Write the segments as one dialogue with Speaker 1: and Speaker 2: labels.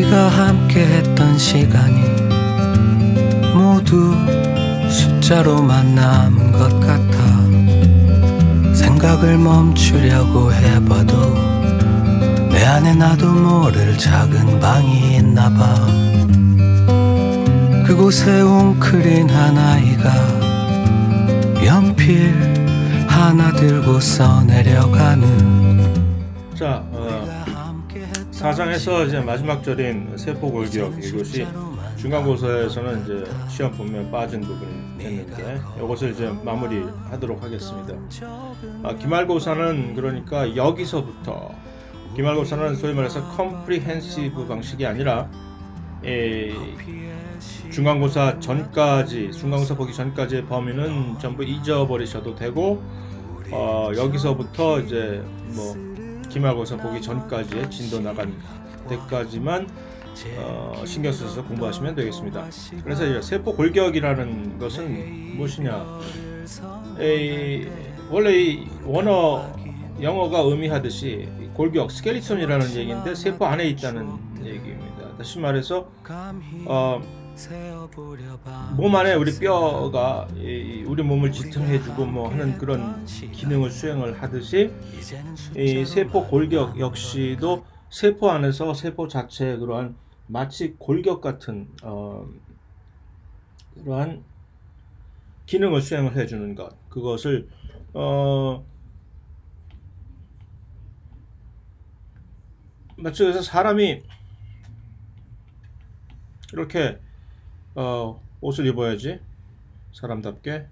Speaker 1: 우리가 함께 했던 시간이 모두 숫자로만 남은 것 같아. 생각을 멈추려고 해봐도 내 안에 나도 모를 작은 방이 있나봐. 그곳에 웅크린 한 아이가 연필 하나 들고 써내려가는.
Speaker 2: 자, 4장에서 이제 마지막 절인 세포 골기역, 이것이 중간고사에서는 이제 시험 본면 빠진 부분이 됐는데 이것을 이제 마무리하도록 하겠습니다. 기말고사는 그러니까 여기서부터, 기말고사는 소위 말해서 컴프리헨시브 방식이 아니라 중간고사 전까지, 중간고사 보기 전까지의 범위는 전부 잊어버리셔도 되고, 여기서부터 이제 뭐 기말고사 보기 전까지의 진도 나간 때까지만 신경 써서 공부하시면 되겠습니다. 그래서 이제 세포 골격이라는 것은 무엇이냐? 원래 이 원어 영어가 의미하듯이 골격, 스켈리톤이라는 얘기인데 세포 안에 있다는 얘기입니다. 다시 말해서 몸 안에 우리 뼈가 우리 몸을 지탱해주고 뭐 하는 그런 기능을 수행을 하듯이 이 세포 골격 역시도 세포 안에서 세포 자체의 그러한 마치 골격 같은 그러한 기능을 수행을 해주는 것, 그것을 마치 그래서 사람이 이렇게 옷을 입어야지, 사람답게.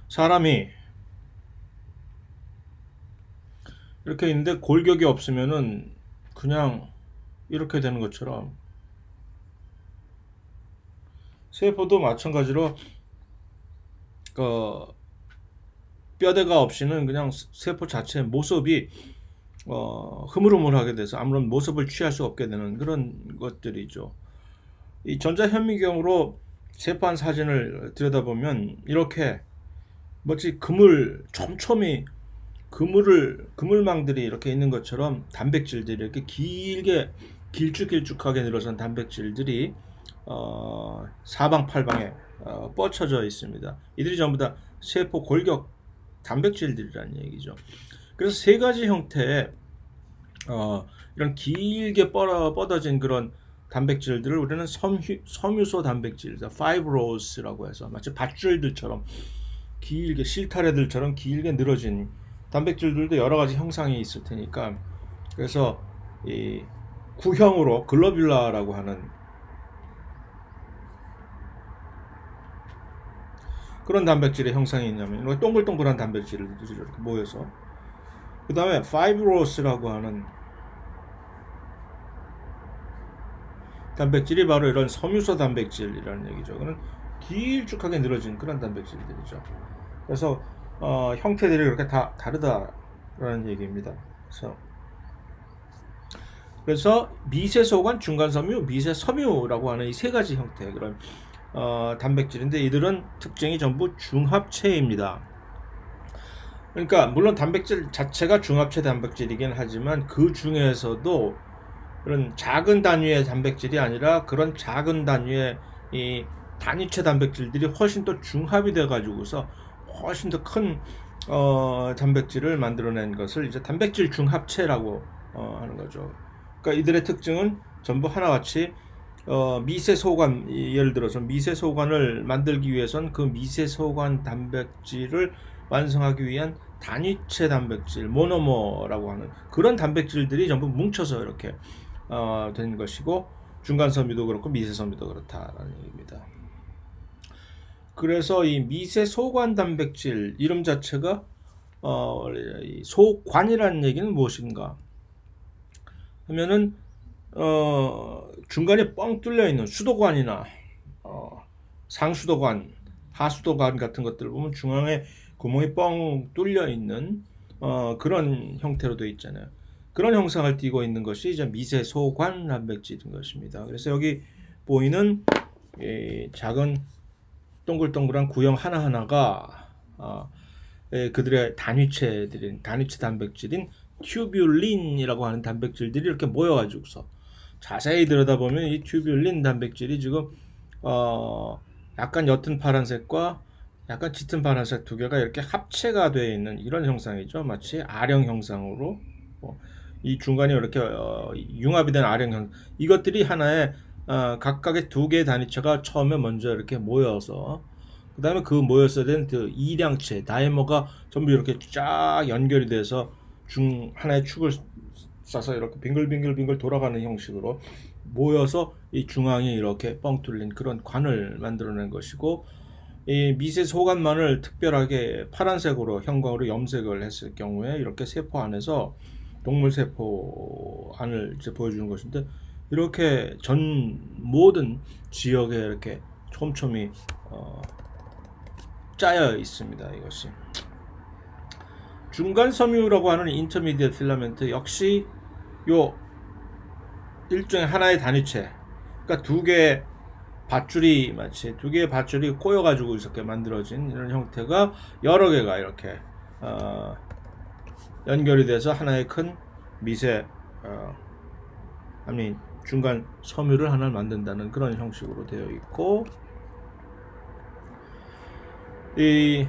Speaker 2: 사람이 이렇게 있는데 골격이 없으면은 그냥 이렇게 되는 것처럼 세포도 마찬가지로 뼈대가 없이는 그냥 세포 자체의 모습이 흐물흐물하게 돼서 아무런 모습을 취할 수 없게 되는 그런 것들이죠. 이 전자현미경으로 세포 한 사진을 들여다보면 이렇게 마치 촘촘히 그물망들이 이렇게 있는 것처럼 단백질들이 이렇게 길게 길쭉길쭉하게 늘어선 단백질들이 사방팔방에 뻗쳐져 있습니다. 이들이 전부 다 세포 골격 단백질들이라는 얘기죠. 그래서 세 가지 형태의 이런 길게 뻗어진 그런 단백질들을 우리는 섬유소 단백질, 파이브로스라고 해서 마치 밧줄들처럼 길게, 실타래들처럼 길게 늘어진 단백질들도 여러 가지 형상이 있을 테니까, 그래서 이 구형으로 글로뷸라라고 하는 그런 단백질의 형상이 있냐면 이렇게 동글동글한 단백질들이 이렇게 모여서, 그 다음에 파이브로스라고 하는 단백질이 바로 이런 섬유소 단백질이라는 얘기죠. 그는 길쭉하게 늘어진 그런 단백질들이죠. 그래서 형태들이 그렇게 다 다르다라는 얘기입니다. 그래서 미세소관, 중간섬유, 미세섬유라고 하는 이 세 가지 형태의 그런 단백질인데, 이들은 특징이 전부 중합체입니다. 그러니까 물론 단백질 자체가 중합체 단백질이긴 하지만 그 중에서도 그런 작은 단위의 단백질이 아니라 그런 작은 단위의 이 단위체 단백질들이 훨씬 더 중합이 돼 가지고서 훨씬 더 큰 단백질을 만들어낸 것을 이제 단백질 중합체라고 하는 거죠. 그러니까 이들의 특징은 전부 하나같이 미세소관, 예를 들어서 미세소관을 만들기 위해선 그 미세소관 단백질을 완성하기 위한 단위체 단백질, 모노머라고 하는 그런 단백질들이 전부 뭉쳐서 이렇게 된 것이고, 중간섬유도 그렇고 미세섬유도 그렇다라는 얘기입니다. 그래서 이 미세소관 단백질 이름 자체가 이 소관이라는 얘기는 무엇인가 하면은 중간에 뻥 뚫려 있는 수도관이나 상수도관, 하수도관 같은 것들 보면 중앙에 구멍이 뻥 뚫려 있는 그런 형태로 되어 있잖아요. 그런 형상을 띠고 있는 것이 이제 미세소관 단백질인 것입니다. 그래서 여기 보이는 작은 동글동글한 구형 하나하나가 그들의 단위체 단백질인 튜뷸린이라고 하는 단백질들이 이렇게 모여가지고서 자세히 들여다보면 이 튜뷸린 단백질이 지금 약간 옅은 파란색과 약간 짙은 파란색 두 개가 이렇게 합체가 되어 있는 이런 형상이죠. 마치 아령 형상으로 이 중간에 이렇게 융합이 된 아령 형 이것들이 하나의 각각의 두 개의 단위체가 처음에 먼저 이렇게 모여서 그 다음에 그 모여서 된 그 이량체 다이머가 전부 이렇게 쫙 연결이 돼서 하나의 축을 싸서 이렇게 빙글빙글 돌아가는 형식으로 모여서 이 중앙에 이렇게 뻥 뚫린 그런 관을 만들어낸 것이고, 이 미세 소관만을 특별하게 파란색으로 형광으로 염색을 했을 경우에 이렇게 세포 안에서 동물 세포 안을 이제 보여주는 것인데, 이렇게 전 모든 지역에 이렇게 촘촘히 짜여 있습니다. 이것이 중간 섬유라고 하는 인터미디엇 필라멘트 역시 요 일종의 하나의 단위체, 그러니까 두 개의 밧줄이 마치 두 개의 밧줄이 꼬여가지고 이렇게 만들어진 이런 형태가 여러 개가 이렇게 연결이 돼서 하나의 큰 미세 아니 중간 섬유를 하나를 만든다는 그런 형식으로 되어 있고, 이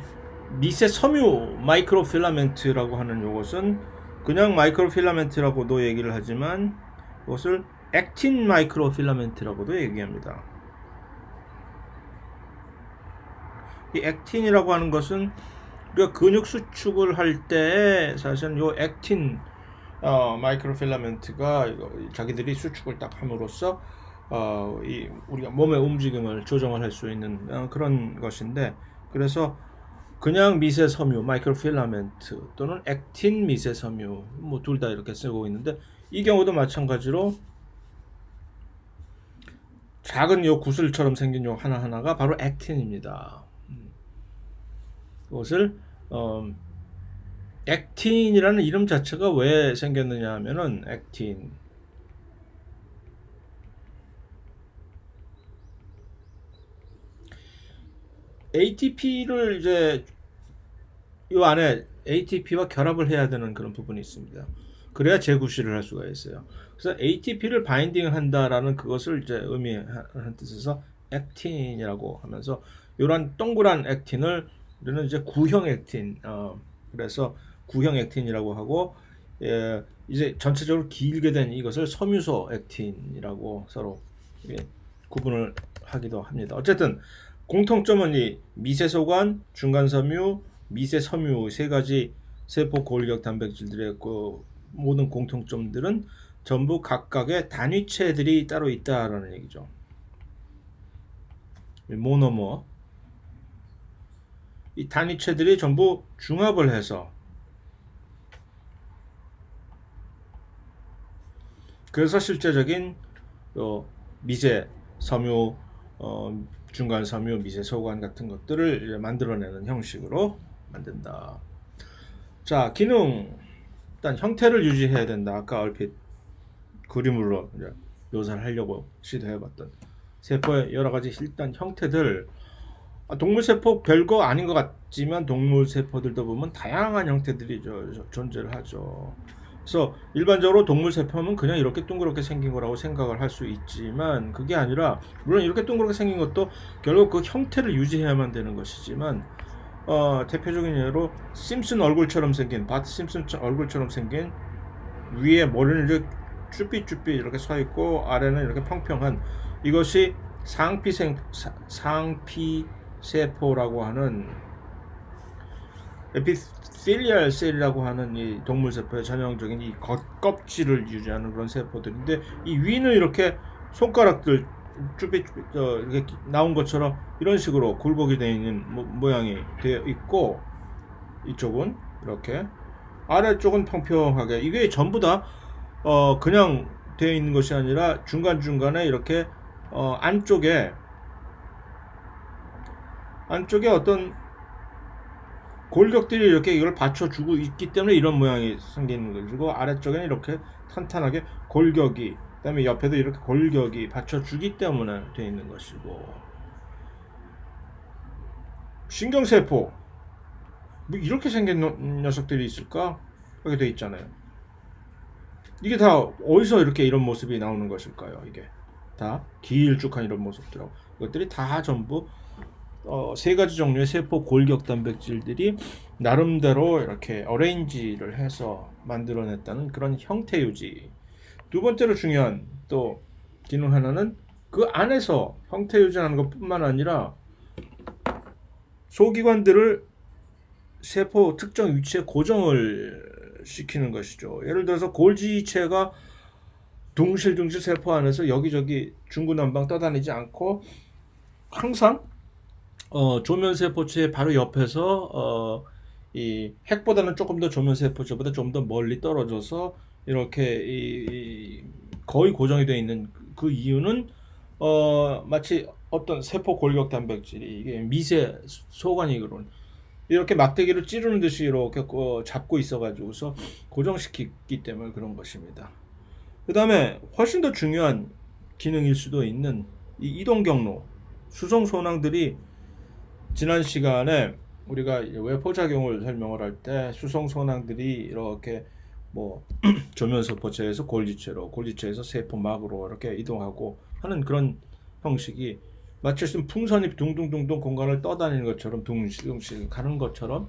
Speaker 2: 미세 섬유 마이크로 필라멘트라고 하는 요것은 그냥 마이크로 필라멘트라고도 얘기를 하지만 이것을 액틴 마이크로 필라멘트라고도 얘기합니다. 이 액틴이라고 하는 것은 우리가 근육 수축을 할 때 사실은 요 액틴 마이크로 필라멘트가 자기들이 수축을 딱 함으로써 이 우리가 몸의 움직임을 조정을 할 수 있는 그런 것인데, 그래서 그냥 미세 섬유 마이크로 필라멘트 또는 액틴 미세 섬유 뭐 둘 다 이렇게 쓰고 있는데, 이 경우도 마찬가지로 작은 요 구슬처럼 생긴 요 하나하나가 바로 액틴입니다. 이것을 액틴이라는 이름 자체가 왜 생겼느냐 하면은 액틴 ATP를 이제 이 안에 ATP와 결합을 해야 되는 그런 부분이 있습니다. 그래야 재구실을 할 수가 있어요. 그래서 ATP를 바인딩 한다라는 그것을 이제 의미하는 뜻에서 액틴이라고 하면서 이런 동그란 액틴을 우리는 이제 구형 액틴 그래서 구형 액틴이라고 하고, 이제 전체적으로 길게 된 이것을 섬유소 액틴이라고 서로 구분을 하기도 합니다. 어쨌든 공통점은 이 미세소관, 중간섬유, 미세섬유 세 가지 세포 골격 단백질들의 그 모든 공통점들은 전부 각각의 단위체들이 따로 있다라는 얘기죠. 모노머 이 단위체들이 전부 중합을 해서, 그래서 실제적인 미세 섬유, 중간 섬유, 미세 소관 같은 것들을 만들어내는 형식으로 만든다. 자, 기능 일단 형태를 유지해야 된다. 아까 얼핏 그림으로 이제 묘사를 하려고 시도해봤던 세포의 여러 가지 일단 형태들, 동물 세포 별거 아닌 것 같지만 동물 세포들도 보면 다양한 형태들이 존재를 하죠. 그래서 일반적으로 동물 세포는 그냥 이렇게 둥그렇게 생긴 거라고 생각을 할 수 있지만 그게 아니라, 물론 이렇게 둥그렇게 생긴 것도 결국 그 형태를 유지해야만 되는 것이지만 대표적인 예로 심슨 얼굴처럼 생긴 바트 심슨 얼굴처럼 생긴 위에 머리는 이렇게 쭈삐쭈삐 이렇게 서 있고 아래는 이렇게 평평한 이것이 상피 세포라고 하는 에피텔리얼 셀이라고 하는 이 동물 세포의 전형적인 이 껍질을 유지하는 그런 세포들인데, 이 위는 이렇게 손가락들 쭈삐쭈삐 이렇게 나온 것처럼 이런 식으로 굴곡이 되어 있는 모양이 되어 있고, 이쪽은 이렇게 아래쪽은 평평하게, 이게 전부 다 그냥 되어 있는 것이 아니라 중간중간에 이렇게 안쪽에 어떤 골격들이 이렇게 이걸 받쳐주고 있기 때문에 이런 모양이 생기는 것이고, 아래쪽에는 이렇게 탄탄하게 골격이, 그 다음에 옆에도 이렇게 골격이 받쳐주기 때문에 되어 있는 것이고, 신경세포 뭐 이렇게 생긴 녀석들이 있을까? 여기 되어 있잖아요. 이게 다 어디서 이렇게 이런 모습이 나오는 것일까요? 이게 다 길쭉한 이런 모습들하고 이것들이 다 전부 세 가지 종류의 세포 골격 단백질들이 나름대로 이렇게 어레인지를 해서 만들어냈다는 그런 형태 유지. 두 번째로 중요한 또 기능 하나는 그 안에서 형태 유지하는 것뿐만 아니라 소기관들을 세포 특정 위치에 고정을 시키는 것이죠. 예를 들어서 골지체가 둥실둥실 세포 안에서 여기저기 중구난방 떠다니지 않고 항상 조면세포체의 바로 옆에서 이 핵보다는 조금 더 조면세포체보다 좀 더 멀리 떨어져서 이렇게 거의 고정이 되어 있는 그 이유는 마치 어떤 세포 골격 단백질이 이게 미세 소관이거든. 이렇게 막대기를 찌르는 듯이 이렇게 잡고 있어가지고서 고정시키기 때문에 그런 것입니다. 그 다음에 훨씬 더 중요한 기능일 수도 있는 이 이동 경로, 수송 소낭들이 지난 시간에 우리가 외포작용을 설명을 할 때 수송 소낭들이 이렇게 뭐 조면세포체에서 골지체로, 골지체에서 세포막으로 이렇게 이동하고 하는 그런 형식이 마치 풍선이 둥둥둥둥 공간을 떠다니는 것처럼 둥실둥실 가는 것처럼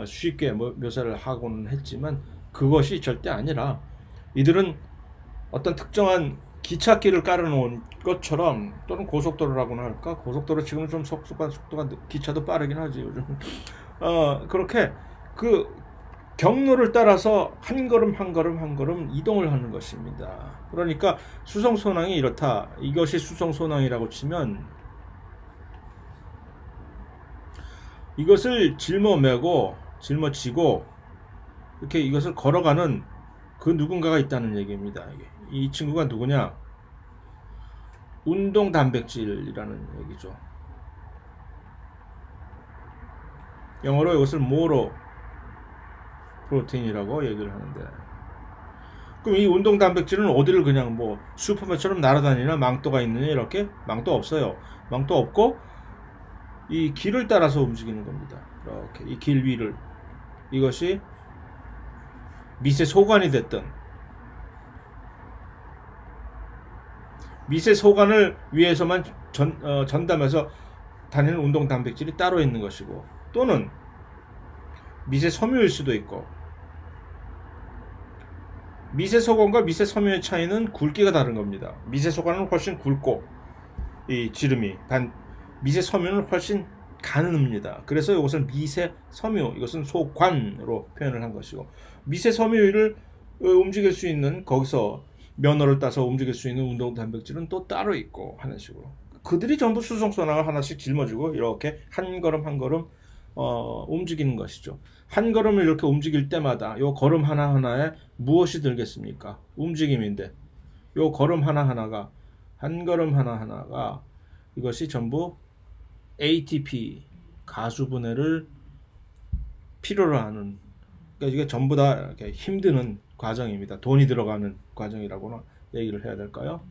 Speaker 2: 쉽게 묘사를 하고는 했지만 그것이 절대 아니라 이들은 어떤 특정한 기찻길을 깔아놓은 것처럼 또는 고속도로라고나 할까? 고속도로 지금은 좀 속도가 기차도 빠르긴 하지 요즘. 그렇게 그 경로를 따라서 한 걸음 한 걸음 한 걸음 이동을 하는 것입니다. 그러니까 수송소낭이 이렇다. 이것이 수송소낭이라고 치면 이것을 짊어매고 짊어지고 이렇게 이것을 걸어가는 그 누군가가 있다는 얘기입니다. 이 친구가 누구냐? 운동 단백질이라는 얘기죠. 영어로 이것을 모로 프로테인이라고 얘기를 하는데, 그럼 이 운동 단백질은 어디를 그냥 뭐 슈퍼맨처럼 날아다니나 망토가 있느냐? 이렇게 망토 없어요. 망토 없고 이 길을 따라서 움직이는 겁니다. 이렇게 이 길 위를, 이것이 미세 소관이 됐든 미세 소관을 위해서만 전담해서 다니는 운동 단백질이 따로 있는 것이고, 또는 미세 섬유일 수도 있고, 미세 소관과 미세 섬유의 차이는 굵기가 다른 겁니다. 미세 소관은 훨씬 굵고 이 지름이, 미세 섬유는 훨씬 가늡니다. 그래서 이것은 미세 섬유, 이것은 소관으로 표현을 한 것이고, 미세 섬유를 움직일 수 있는, 거기서 면허를 따서 움직일 수 있는 운동 단백질은 또 따로 있고 하는 식으로 그들이 전부 수송소낭을 하나씩 짊어지고 이렇게 한 걸음 한 걸음 움직이는 것이죠. 한 걸음을 이렇게 움직일 때마다 요 걸음 하나하나에 무엇이 들겠습니까? 움직임인데 요 걸음 하나하나가, 한 걸음 하나하나가 이것이 전부 ATP 가수분해를 필요로 하는, 그러니까 이게 전부 다 이렇게 힘드는 과정입니다. 돈이 들어가는 과정이라고나 얘기를 해야 될까요?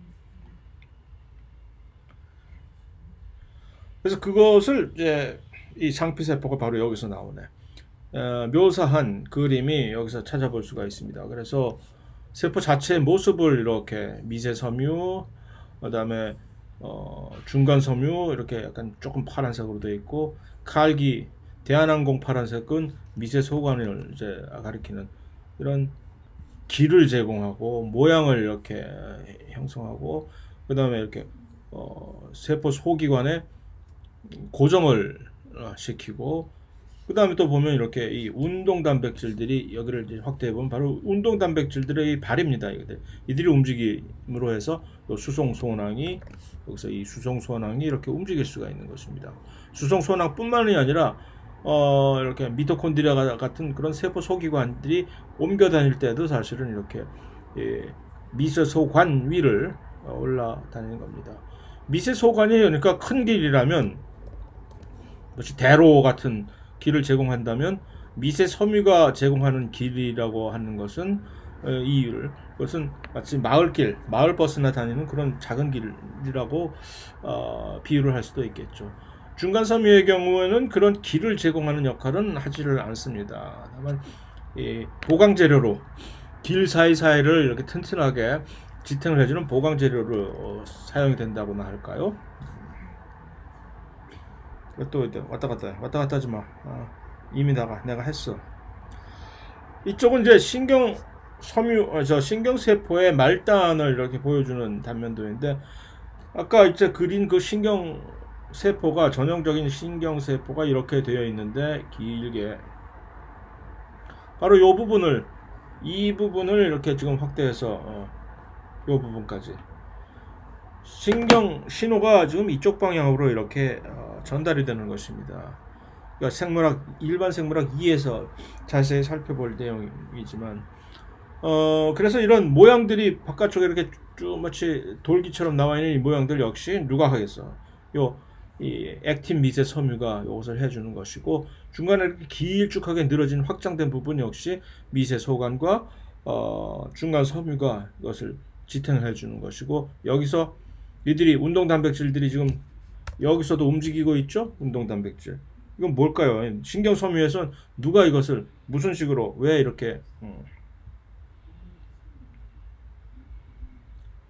Speaker 2: 그래서 그것을 이제 이 상피세포가 바로 여기서 나오네. 묘사한 그림이 여기서 찾아볼 수가 있습니다. 그래서 세포 자체의 모습을 이렇게 미세 섬유, 그다음에 중간 섬유 이렇게 약간 조금 파란색으로 되어 있고, 칼기, 대한항공 파란색은 미세 소관을 이제 가리키는 이런 길을 제공하고 모양을 이렇게 형성하고, 그 다음에 이렇게 세포 소기관에 고정을 시키고, 그 다음에 또 보면 이렇게 이 운동 단백질들이 여기를 이제 확대해 보면 바로 운동 단백질들의 발입니다. 이들이 움직임으로 해서 수송소낭이, 여기서 이 수송소낭이 이렇게 움직일 수가 있는 것입니다. 수송소낭뿐만이 아니라 이렇게 미토콘드리아 같은 그런 세포 소기관들이 옮겨 다닐 때도 사실은 이렇게 미세 소관 위를 올라다니는 겁니다. 미세 소관이 그러니까 큰 길이라면, 뭐지 대로 같은 길을 제공한다면, 미세 섬유가 제공하는 길이라고 하는 것은 이유를, 그것은 마치 마을길, 마을버스나 다니는 그런 작은 길이라고 비유를 할 수도 있겠죠. 중간 섬유의 경우에는 그런 길을 제공하는 역할은 하지를 않습니다. 다만 보강 재료로 길 사이사이를 이렇게 튼튼하게 지탱을 해주는 보강 재료로 사용이 된다고나 할까요? 또 왔다 갔다 하지 마. 이미 내가 했어. 이쪽은 이제 신경세포의 말단을 이렇게 보여주는 단면도인데, 아까 이제 그린 그 신경세포가, 전형적인 신경세포가 이렇게 되어 있는데, 길게 바로 이 부분을 이렇게 지금 확대해서 이 부분까지 신경 신호가 지금 이쪽 방향으로 이렇게 전달이 되는 것입니다. 그러니까 일반 생물학 2에서 자세히 살펴볼 내용이지만, 그래서 이런 모양들이 바깥쪽에 이렇게 쭉 마치 돌기처럼 나와 있는 이 모양들 역시 누가 하겠어? 이 액틴 미세 섬유가 이것을 해주는 것이고, 중간에 이렇게 길쭉하게 늘어진 확장된 부분 역시 미세 소관과 중간 섬유가 이것을 지탱을 해주는 것이고, 여기서 이들이 운동 단백질들이 지금 여기서도 움직이고 있죠? 운동 단백질. 이건 뭘까요? 신경 섬유에선 누가 이것을 무슨 식으로 왜 이렇게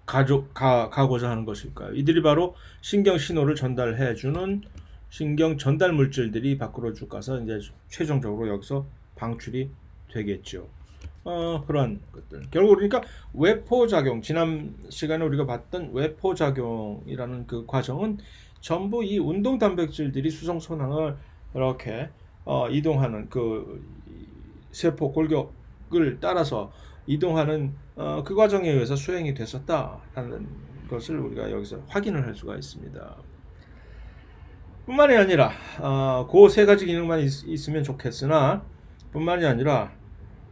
Speaker 2: 가고자 하는 것일까요? 이들이 바로 신경 신호를 전달해주는 신경 전달 물질들이 밖으로 쭉 가서 이제 최종적으로 여기서 방출이 되겠죠. 그런 것들. 결국 그러니까 외포작용, 지난 시간에 우리가 봤던 외포작용이라는 그 과정은 전부 이 운동 단백질들이 수성 손항을 이렇게 이동하는 그 세포 골격을 따라서 이동하는 그 과정에 의해서 수행이 됐었다라는 것을 우리가 여기서 확인을 할 수가 있습니다. 뿐만이 아니라 그 세 가지 기능만 있으면 좋겠으나, 뿐만이 아니라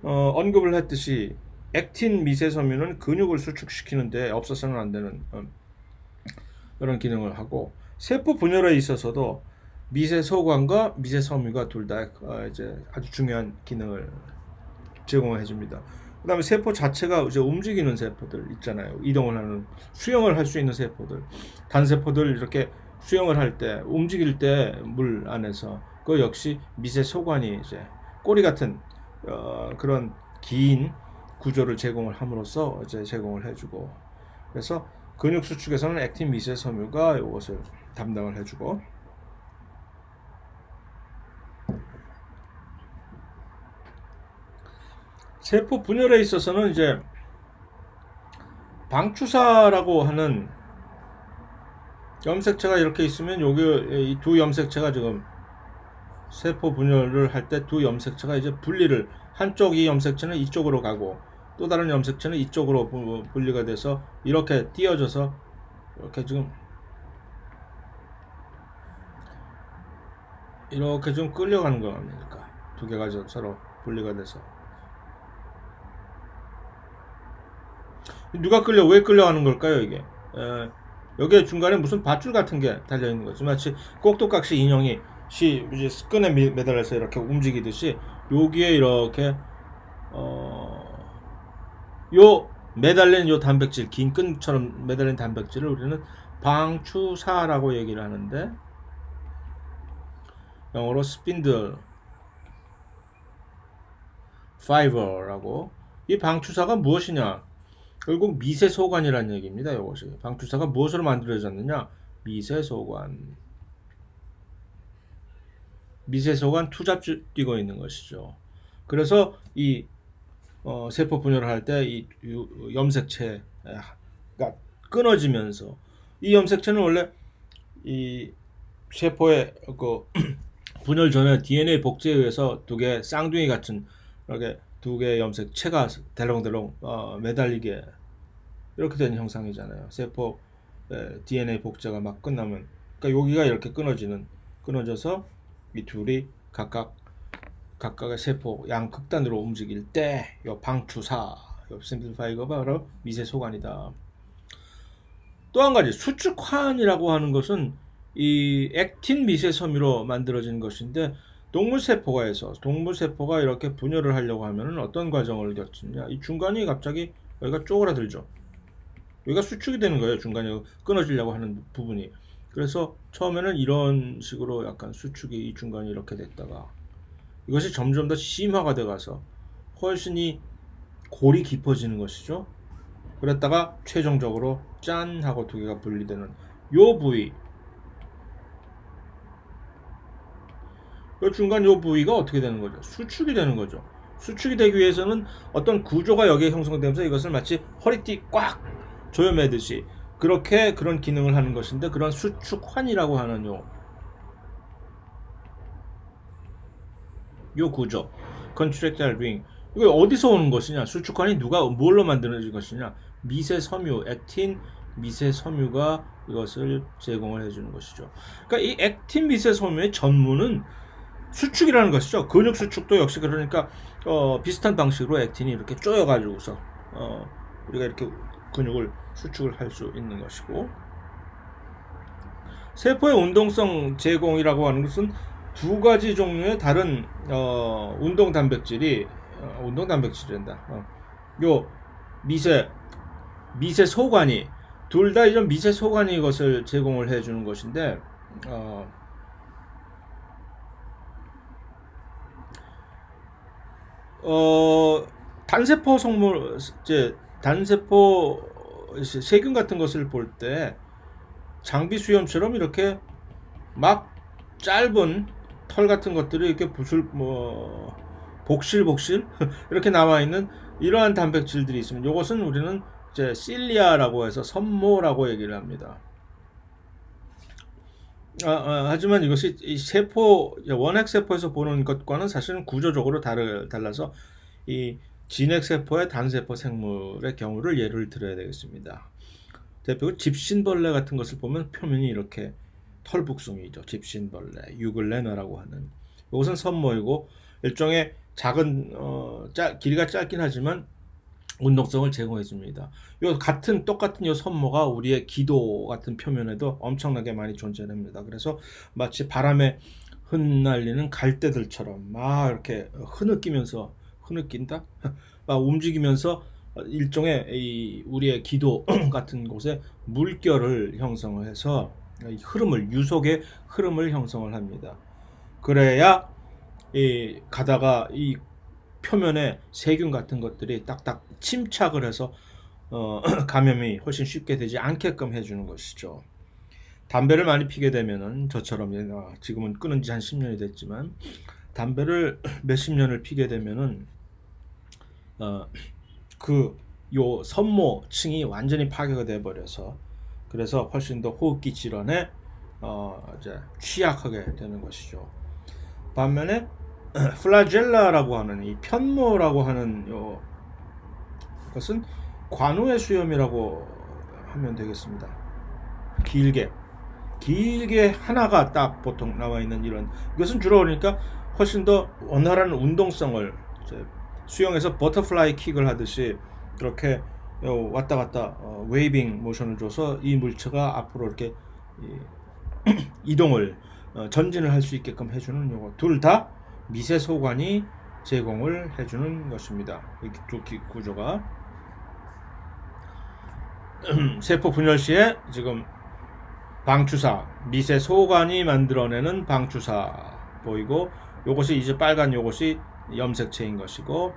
Speaker 2: 언급을 했듯이 액틴 미세섬유는 근육을 수축시키는데 없어서는 안 되는 그런 기능을 하고, 세포 분열에 있어서도 미세소관과 미세섬유가 둘 다 이제 아주 중요한 기능을 제공해 줍니다. 그 다음에 세포 자체가 이제 움직이는 세포들 있잖아요. 이동을 하는, 수영을 할 수 있는 세포들, 단세포들 이렇게 수영을 할 때, 움직일 때 물 안에서 그 역시 미세소관이 이제 꼬리 같은 그런 긴 구조를 제공을 함으로써 이제 제공을 해주고, 그래서 근육 수축에서는 액틴 미세섬유가 이것을 담당을 해주고, 세포 분열에 있어서는 이제 방추사라고 하는 염색체가 이렇게 있으면, 여기 이 두 염색체가 지금 세포 분열을 할 때 두 염색체가 이제 분리를, 한쪽 이 염색체는 이쪽으로 가고 또 다른 염색체는 이쪽으로 분리가 돼서 이렇게 띄어져서 이렇게 좀 끌려가는 거 아닙니까? 두 개가 서로 분리가 돼서. 누가 왜 끌려가는 걸까요, 이게? 여기에 중간에 무슨 밧줄 같은 게 달려있는 거지. 마치 꼭두각시 인형이 이제 끈에 매달려서 이렇게 움직이듯이, 여기에 이렇게, 요 매달린 요 단백질, 긴 끈처럼 매달린 단백질을 우리는 방추사라고 얘기를 하는데, 영어로 스핀들 파이버라고. 이 방추사가 무엇이냐? 결국 미세소관이라는 얘기입니다. 이것이 방추사가 무엇으로 만들어졌느냐? 미세소관 투잡 뛰고 있는 것이죠. 그래서 이 세포 분열을 할 때 이 염색체가 끊어지면서, 이 염색체는 원래 이 세포의 그 분열 전에 DNA 복제에 의해서 두 개 쌍둥이 같은 이렇게 두 개의 염색체가 대롱대롱 매달리게 이렇게 된 형상이잖아요. 세포 DNA 복제가 막 끝나면, 그러니까 여기가 이렇게 끊어져서 이 둘이 각각의 세포 양극단으로 움직일 때 이 방추사, 심플파이가 바로 미세소관이다. 또 한 가지, 수축환이라고 하는 것은 이 액틴 미세섬유로 만들어진 것인데, 동물세포가 이렇게 분열을 하려고 하면은 어떤 과정을 겪느냐? 이 중간이 갑자기 여기가 쪼그라들죠. 여기가 수축이 되는 거예요. 중간에 끊어지려고 하는 부분이. 그래서 처음에는 이런 식으로 약간 수축이 이 중간이 이렇게 됐다가, 이것이 점점 더 심화가 돼 가서 훨씬 골이 깊어지는 것이죠. 그랬다가 최종적으로 짠 하고 두 개가 분리되는 요 부위, 요 중간 요 부위가 어떻게 되는 거죠? 수축이 되는 거죠. 수축이 되기 위해서는 어떤 구조가 여기에 형성되면서 이것을 마치 허리띠 꽉 조여매듯이 그렇게 그런 기능을 하는 것인데, 그런 수축환이라고 하는 요 구조, contractile ring, 이거 어디서 오는 것이냐? 수축환이 누가 뭘로 만들어진 것이냐? 미세 섬유, 액틴 미세 섬유가 이것을 제공을 해주는 것이죠. 그러니까 이 액틴 미세 섬유의 전문은 수축이라는 것이죠. 근육 수축도 역시 그러니까 비슷한 방식으로 액틴이 이렇게 쪼여가지고서 우리가 이렇게 근육을 수축을 할 수 있는 것이고, 세포의 운동성 제공이라고 하는 것은 두 가지 종류의 다른 운동 단백질이 운동 단백질이란다. 요 미세 소관이 둘 다 이런 미세 소관이 이것을 제공을 해주는 것인데, 단세포 성물, 이제 단세포 세균 같은 것을 볼 때 장비 수염처럼 이렇게 막 짧은 털 같은 것들이 이렇게 복실복실 이렇게 나와 있는 이러한 단백질들이 있으면, 이것은 우리는 이제 실리아라고 해서 섬모라고 얘기를 합니다. 하지만 이것이 이 세포, 원핵세포에서 보는 것과는 사실은 구조적으로 달라서 이 진핵세포의 단세포 생물의 경우를 예를 들어야 되겠습니다. 대표적으로 집신벌레 같은 것을 보면 표면이 이렇게 털북숭이죠. 집신벌레, 유글레나라고 하는. 이것은 섬모이고 일종의 작은 길이가 짧긴 하지만 운동성을 제공해 줍니다. 똑같은 요 섬모가 우리의 기도 같은 표면에도 엄청나게 많이 존재합니다. 그래서 마치 바람에 흩날리는 갈대들처럼 막 이렇게 흐느낀다? 막 움직이면서 일종의 우리의 기도 같은 곳에 물결을 형성을 해서 유속의 흐름을 형성을 합니다. 그래야 가다가 이 표면에 세균 같은 것들이 딱딱 침착을 해서 감염이 훨씬 쉽게 되지 않게끔 해주는 것이죠. 담배를 많이 피게 되면은 저처럼, 지금은 끊은 지 한 10년이 됐지만 담배를 몇십 년을 피게 되면은 요 섬모층이 완전히 파괴가 돼 버려서, 그래서 훨씬 더 호흡기 질환에 이제 취약하게 되는 것이죠. 반면에 플라젤라라고 하는 이 편모라고 하는 것은 관우의 수염이라고 하면 되겠습니다. 길게 하나가 딱 보통 나와 있는 이것은 주로 그러니까 훨씬 더 원활한 운동성을, 수영에서 버터플라이 킥을 하듯이 그렇게 왔다 갔다 웨이빙 모션을 줘서 이 물체가 앞으로 이렇게 이동을 전진을 할 수 있게끔 해주는 요거, 둘 다 미세 소관이 제공을 해주는 것입니다. 이 두 구조가 세포 분열 시에 지금 방추사, 미세 소관이 만들어내는 방추사 보이고, 요것이 이제 빨간 요것이 염색체인 것이고,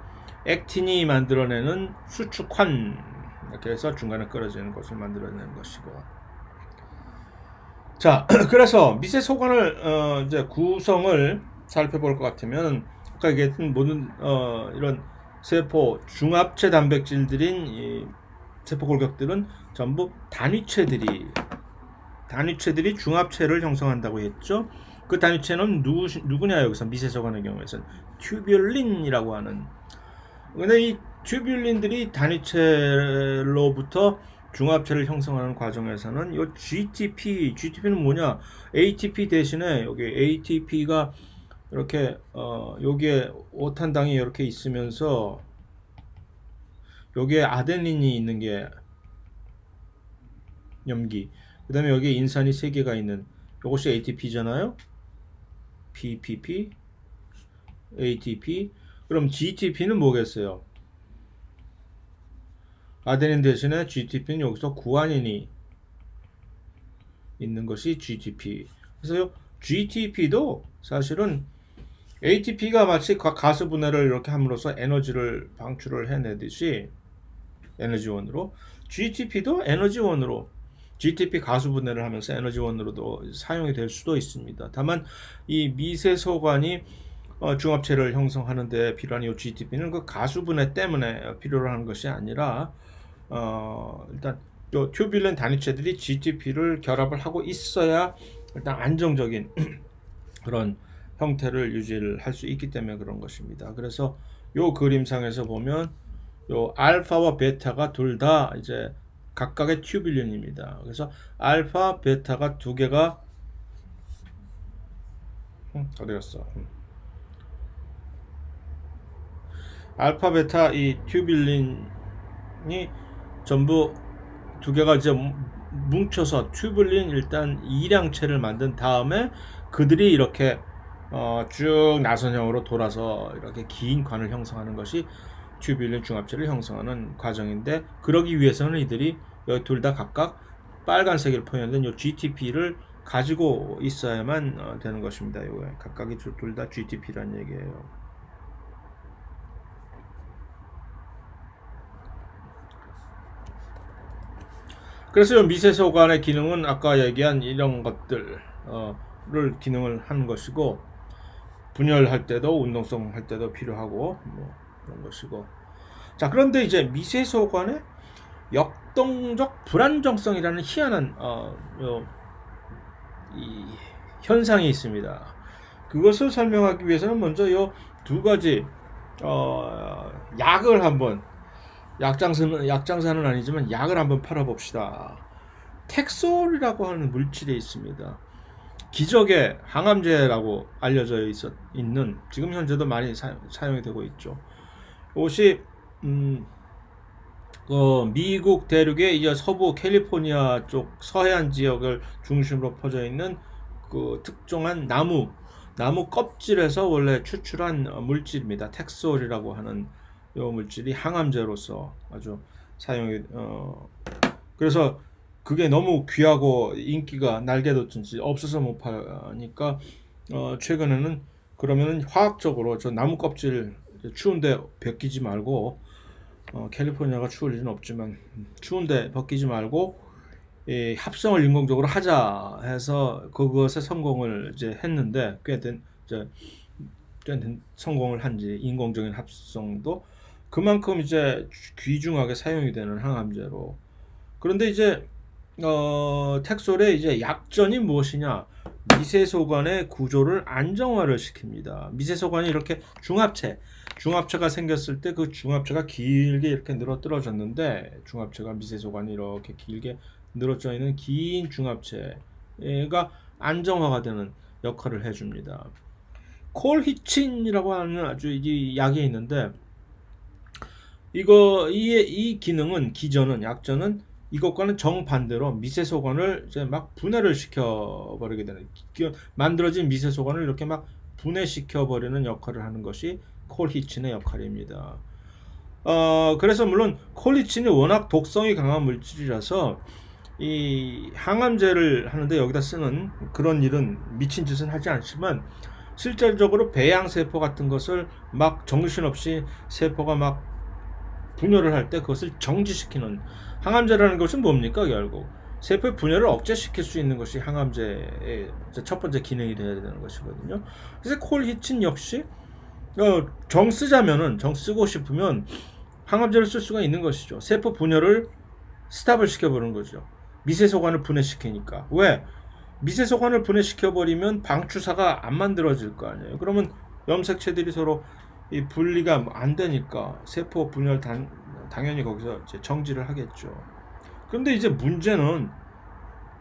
Speaker 2: 액틴이 만들어내는 수축환, 이렇게 해서 중간에 끌어지는 것을 만들어내는 것이고. 자, 그래서 미세 소관을 이제 구성을 살펴볼 것 같으면, 아까 얘기했던 모든 이런 세포 중합체 단백질들인 이 세포 골격들은 전부 단위체들이 중합체를 형성한다고 했죠. 그 단위체는 누구냐, 여기서 미세 소관의 경우에서는 튜뷸린이라고 하는. 근데 이 튜뷸린들이 단위체로부터 중합체를 형성하는 과정에서는 이 GTP는 뭐냐? ATP 대신에 여기 ATP가 이렇게 여기에 오탄당이 이렇게 있으면서 여기에 아데닌이 있는 게 염기, 그 다음에 여기에 인산이 3개가 있는 이것이 ATP잖아요. PPP, ATP. 그럼 GTP는 뭐겠어요? 아데닌 대신에 GTP는 여기서 구아닌이 있는 것이 GTP. 그래서 GTP도 사실은 ATP가 마치 가스 분해를 이렇게 함으로써 에너지를 방출을 해내듯이 에너지원으로, GTP도 에너지원으로, GTP 가수 분해를 하면서 에너지원으로도 사용이 될 수도 있습니다. 다만 이 미세소관이 중합체를 형성하는 데 필요한 이 GTP는 그 가수 분해 때문에 필요로 하는 것이 아니라 일단 요 튜뷸렌 단위체들이 GTP를 결합을 하고 있어야 일단 안정적인 그런 형태를 유지를 할 수 있기 때문에 그런 것입니다. 그래서 요 그림상에서 보면 요 알파와 베타가 둘 다 이제 각각의 튜뷸린입니다. 그래서 알파, 베타가 두 개가 어디 갔어? 알파, 베타 이 튜뷸린이 전부 두 개가 이제 뭉쳐서 튜뷸린 일단 이량체를 만든 다음에 그들이 이렇게 쭉 나선형으로 돌아서 이렇게 긴 관을 형성하는 것이 튜뷸린 중합체를 형성하는 과정인데, 그러기 위해서는 이들이 여기 둘 다 각각 빨간색으로 표현된 이 GTP를 가지고 있어야만 되는 것입니다. 요게 각각이 둘 다 GTP라는 얘기예요. 그래서 이 미세소관의 기능은 아까 얘기한 이런 것들을 기능을 하는 것이고, 분열할 때도 운동성 할 때도 필요하고 뭐 그런 것이고. 자, 그런데 이제 미세소관의 역동적 불안정성이라는 희한한 이 현상이 있습니다. 그것을 설명하기 위해서는 먼저 이 두 가지 약을 한번, 약장사는 아니지만 약을 한번 팔아봅시다. 텍솔이라고 하는 물질이 있습니다. 기적의 항암제라고 알려져 있는, 지금 현재도 많이 사용이 되고 있죠. 이것이 미국 대륙의 이제 서부 캘리포니아 쪽 서해안 지역을 중심으로 퍼져 있는 그 특정한 나무 껍질에서 원래 추출한 물질입니다. 텍솔이라고 하는 이 물질이 항암제로서 아주 사용이 그래서 그게 너무 귀하고 인기가 날개 돋든지 없어서 못 파니까 최근에는 그러면은 화학적으로 저 나무 껍질 추운데 벗기지 말고, 캘리포니아가 추울 일은 없지만 추운데 벗기지 말고 이 합성을 인공적으로 하자 해서 그것에 성공을 이제 했는데, 꽤된 성공을 한지, 인공적인 합성도 그만큼 이제 귀중하게 사용이 되는 항암제로. 그런데 이제 텍솔의 이제 약점이 무엇이냐? 미세소관의 구조를 안정화를 시킵니다. 미세소관이 이렇게 중합체가 생겼을 때 그 중합체가 길게 이렇게 늘어뜨러졌는데, 중합체가 미세소관이 이렇게 길게 늘어져 있는 긴 중합체가 안정화가 되는 역할을 해줍니다. 콜히친이라고 하는 아주 이 약이 있는데, 이 기능은, 약전은 이것과는 정반대로 미세소관을 이제 막 분해를 시켜버리게 되는, 만들어진 미세소관을 이렇게 막 분해시켜버리는 역할을 하는 것이 콜히친의 역할입니다. 그래서 물론 콜히친이 워낙 독성이 강한 물질이라서 이 항암제를 하는데 여기다 쓰는 그런 일은, 미친 짓은 하지 않지만 실질적으로 배양세포 같은 것을 막 정신없이 세포가 막 분열을 할 때 그것을 정지시키는, 항암제라는 것은 뭡니까? 결국 세포의 분열을 억제시킬 수 있는 것이 항암제의 첫 번째 기능이 되어야 되는 것이거든요. 그래서 콜히친 역시 정 쓰고 싶으면 항암제를 쓸 수가 있는 것이죠. 세포 분열을 스탑을 시켜버리는 거죠. 미세소관을 분해시키니까. 왜? 미세소관을 분해시켜버리면 방추사가 안 만들어질 거 아니에요. 그러면 염색체들이 서로 이 분리가 안 되니까 세포 분열 당연히 거기서 이제 정지를 하겠죠. 그런데 이제 문제는,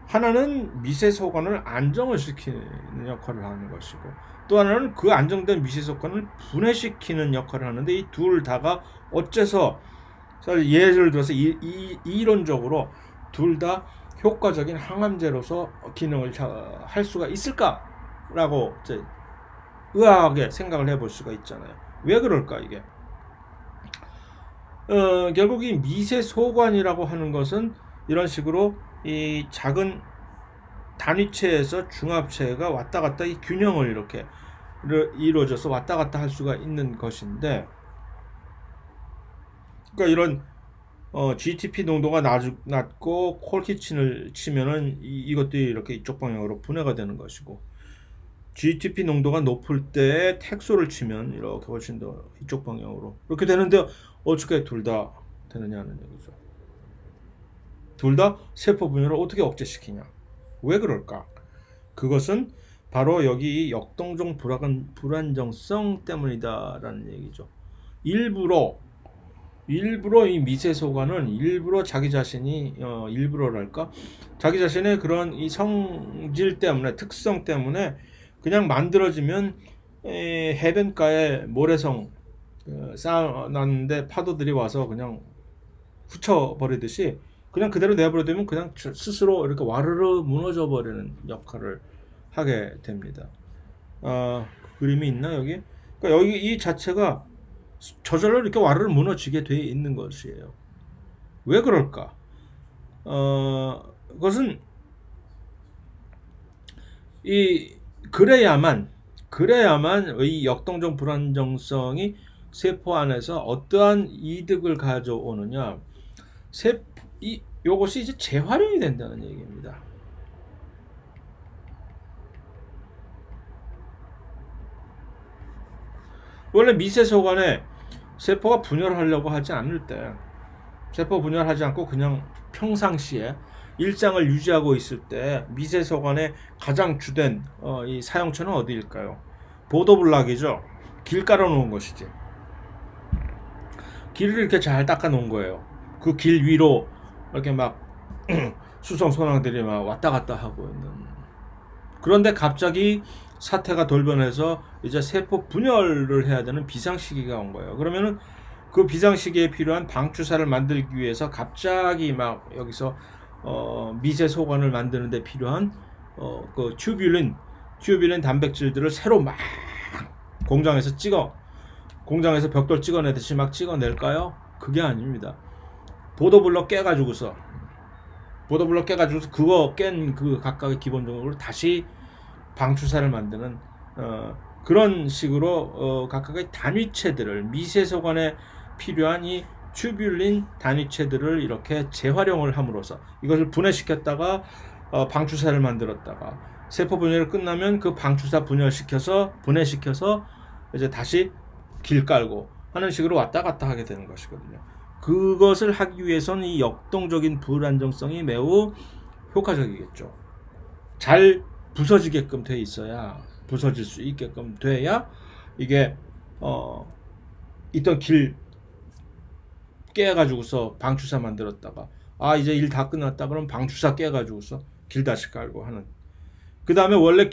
Speaker 2: 하나는 미세소관을 안정을 시키는 역할을 하는 것이고, 또 하나는 그 안정된 미세소관을 분해시키는 역할을 하는데, 이 둘 다가 어째서, 예를 들어서 이론적으로 둘 다 효과적인 항암제로서 기능을 할 수가 있을까라고 이제 의아하게 생각을 해볼 수가 있잖아요. 왜 그럴까 이게? 결국 이 미세소관이라고 하는 것은 이런 식으로 이 작은 단위체에서 중합체가 왔다 갔다 이 균형을 이렇게 이루어져서 왔다 갔다 할 수가 있는 것인데, 그러니까 이런 GTP 농도가 낮고 콜키친을 치면은 이것들이 이렇게 이쪽 방향으로 분해가 되는 것이고, GTP 농도가 높을 때 텍소를 치면 이렇게 훨씬 더 이쪽 방향으로 이렇게 되는데, 어떻게 둘 다 되느냐는 얘기죠. 둘 다 세포 분열을 어떻게 억제시키냐? 왜 그럴까? 그것은 바로 여기 이 역동적 불안정성 때문이다라는 얘기죠. 일부러 이 미세소관은 일부러 자기 자신이 일부러랄까? 자기 자신의 그런 이 성질 때문에, 특성 때문에 그냥 만들어지면 해변가에 모래성 쌓아놨는데 파도들이 와서 그냥 훑어버리듯이 그냥 그대로 내버려두면 그냥 스스로 이렇게 와르르 무너져 버리는 역할을 하게 됩니다. 그림이 있나 여기? 그러니까 여기 이 자체가 저절로 이렇게 와르르 무너지게 돼 있는 것이에요. 왜 그럴까? 그것은 그래야만 이 역동적 불안정성이 세포 안에서 어떠한 이득을 가져오느냐? 요것이 이제 재활용이 된다는 얘기입니다. 원래 미세소관에 세포가 분열하려고 하지 않을 때, 세포 분열하지 않고 그냥 평상시에 일상을 유지하고 있을 때 미세소관의 가장 주된 이 사용처는 어디일까요? 보도블락이죠. 길 깔아 놓은 것이지. 길을 이렇게 잘 닦아 놓은 거예요. 그 길 위로 이렇게 막 수성 소낭들이 막 왔다 갔다 하고 있는. 그런데 갑자기 사태가 돌변해서 이제 세포 분열을 해야 되는 비상시기가 온 거예요. 그러면은 그 비상시기에 필요한 방주사를 만들기 위해서 갑자기 막 여기서 미세 소관을 만드는 데 필요한 그 튜뷸린 단백질들을 새로 막 공장에서 벽돌 찍어내듯이 막 찍어낼까요? 그게 아닙니다. 보도블럭 깨가지고서 그거 깬 그 각각의 기본적으로 다시 방주사를 만드는 그런 식으로 각각의 단위체들을, 미세소관에 필요한 이 튜뷸린 단위체들을 이렇게 재활용을 함으로써 이것을 분해시켰다가 방주사를 만들었다가 세포 분열이 끝나면 그 방주사 분해시켜서 이제 다시 길 깔고 하는 식으로 왔다 갔다 하게 되는 것이거든요. 그것을 하기 위해서는 이 역동적인 불안정성이 매우 효과적이겠죠. 잘 부서지게끔 돼 있어야, 부서질 수 있게끔 돼야 이게 있던 길 깨가지고서 방주사 만들었다가 이제 일 다 끝났다 그럼 방주사 깨가지고서 길 다시 깔고 하는. 그 다음에 원래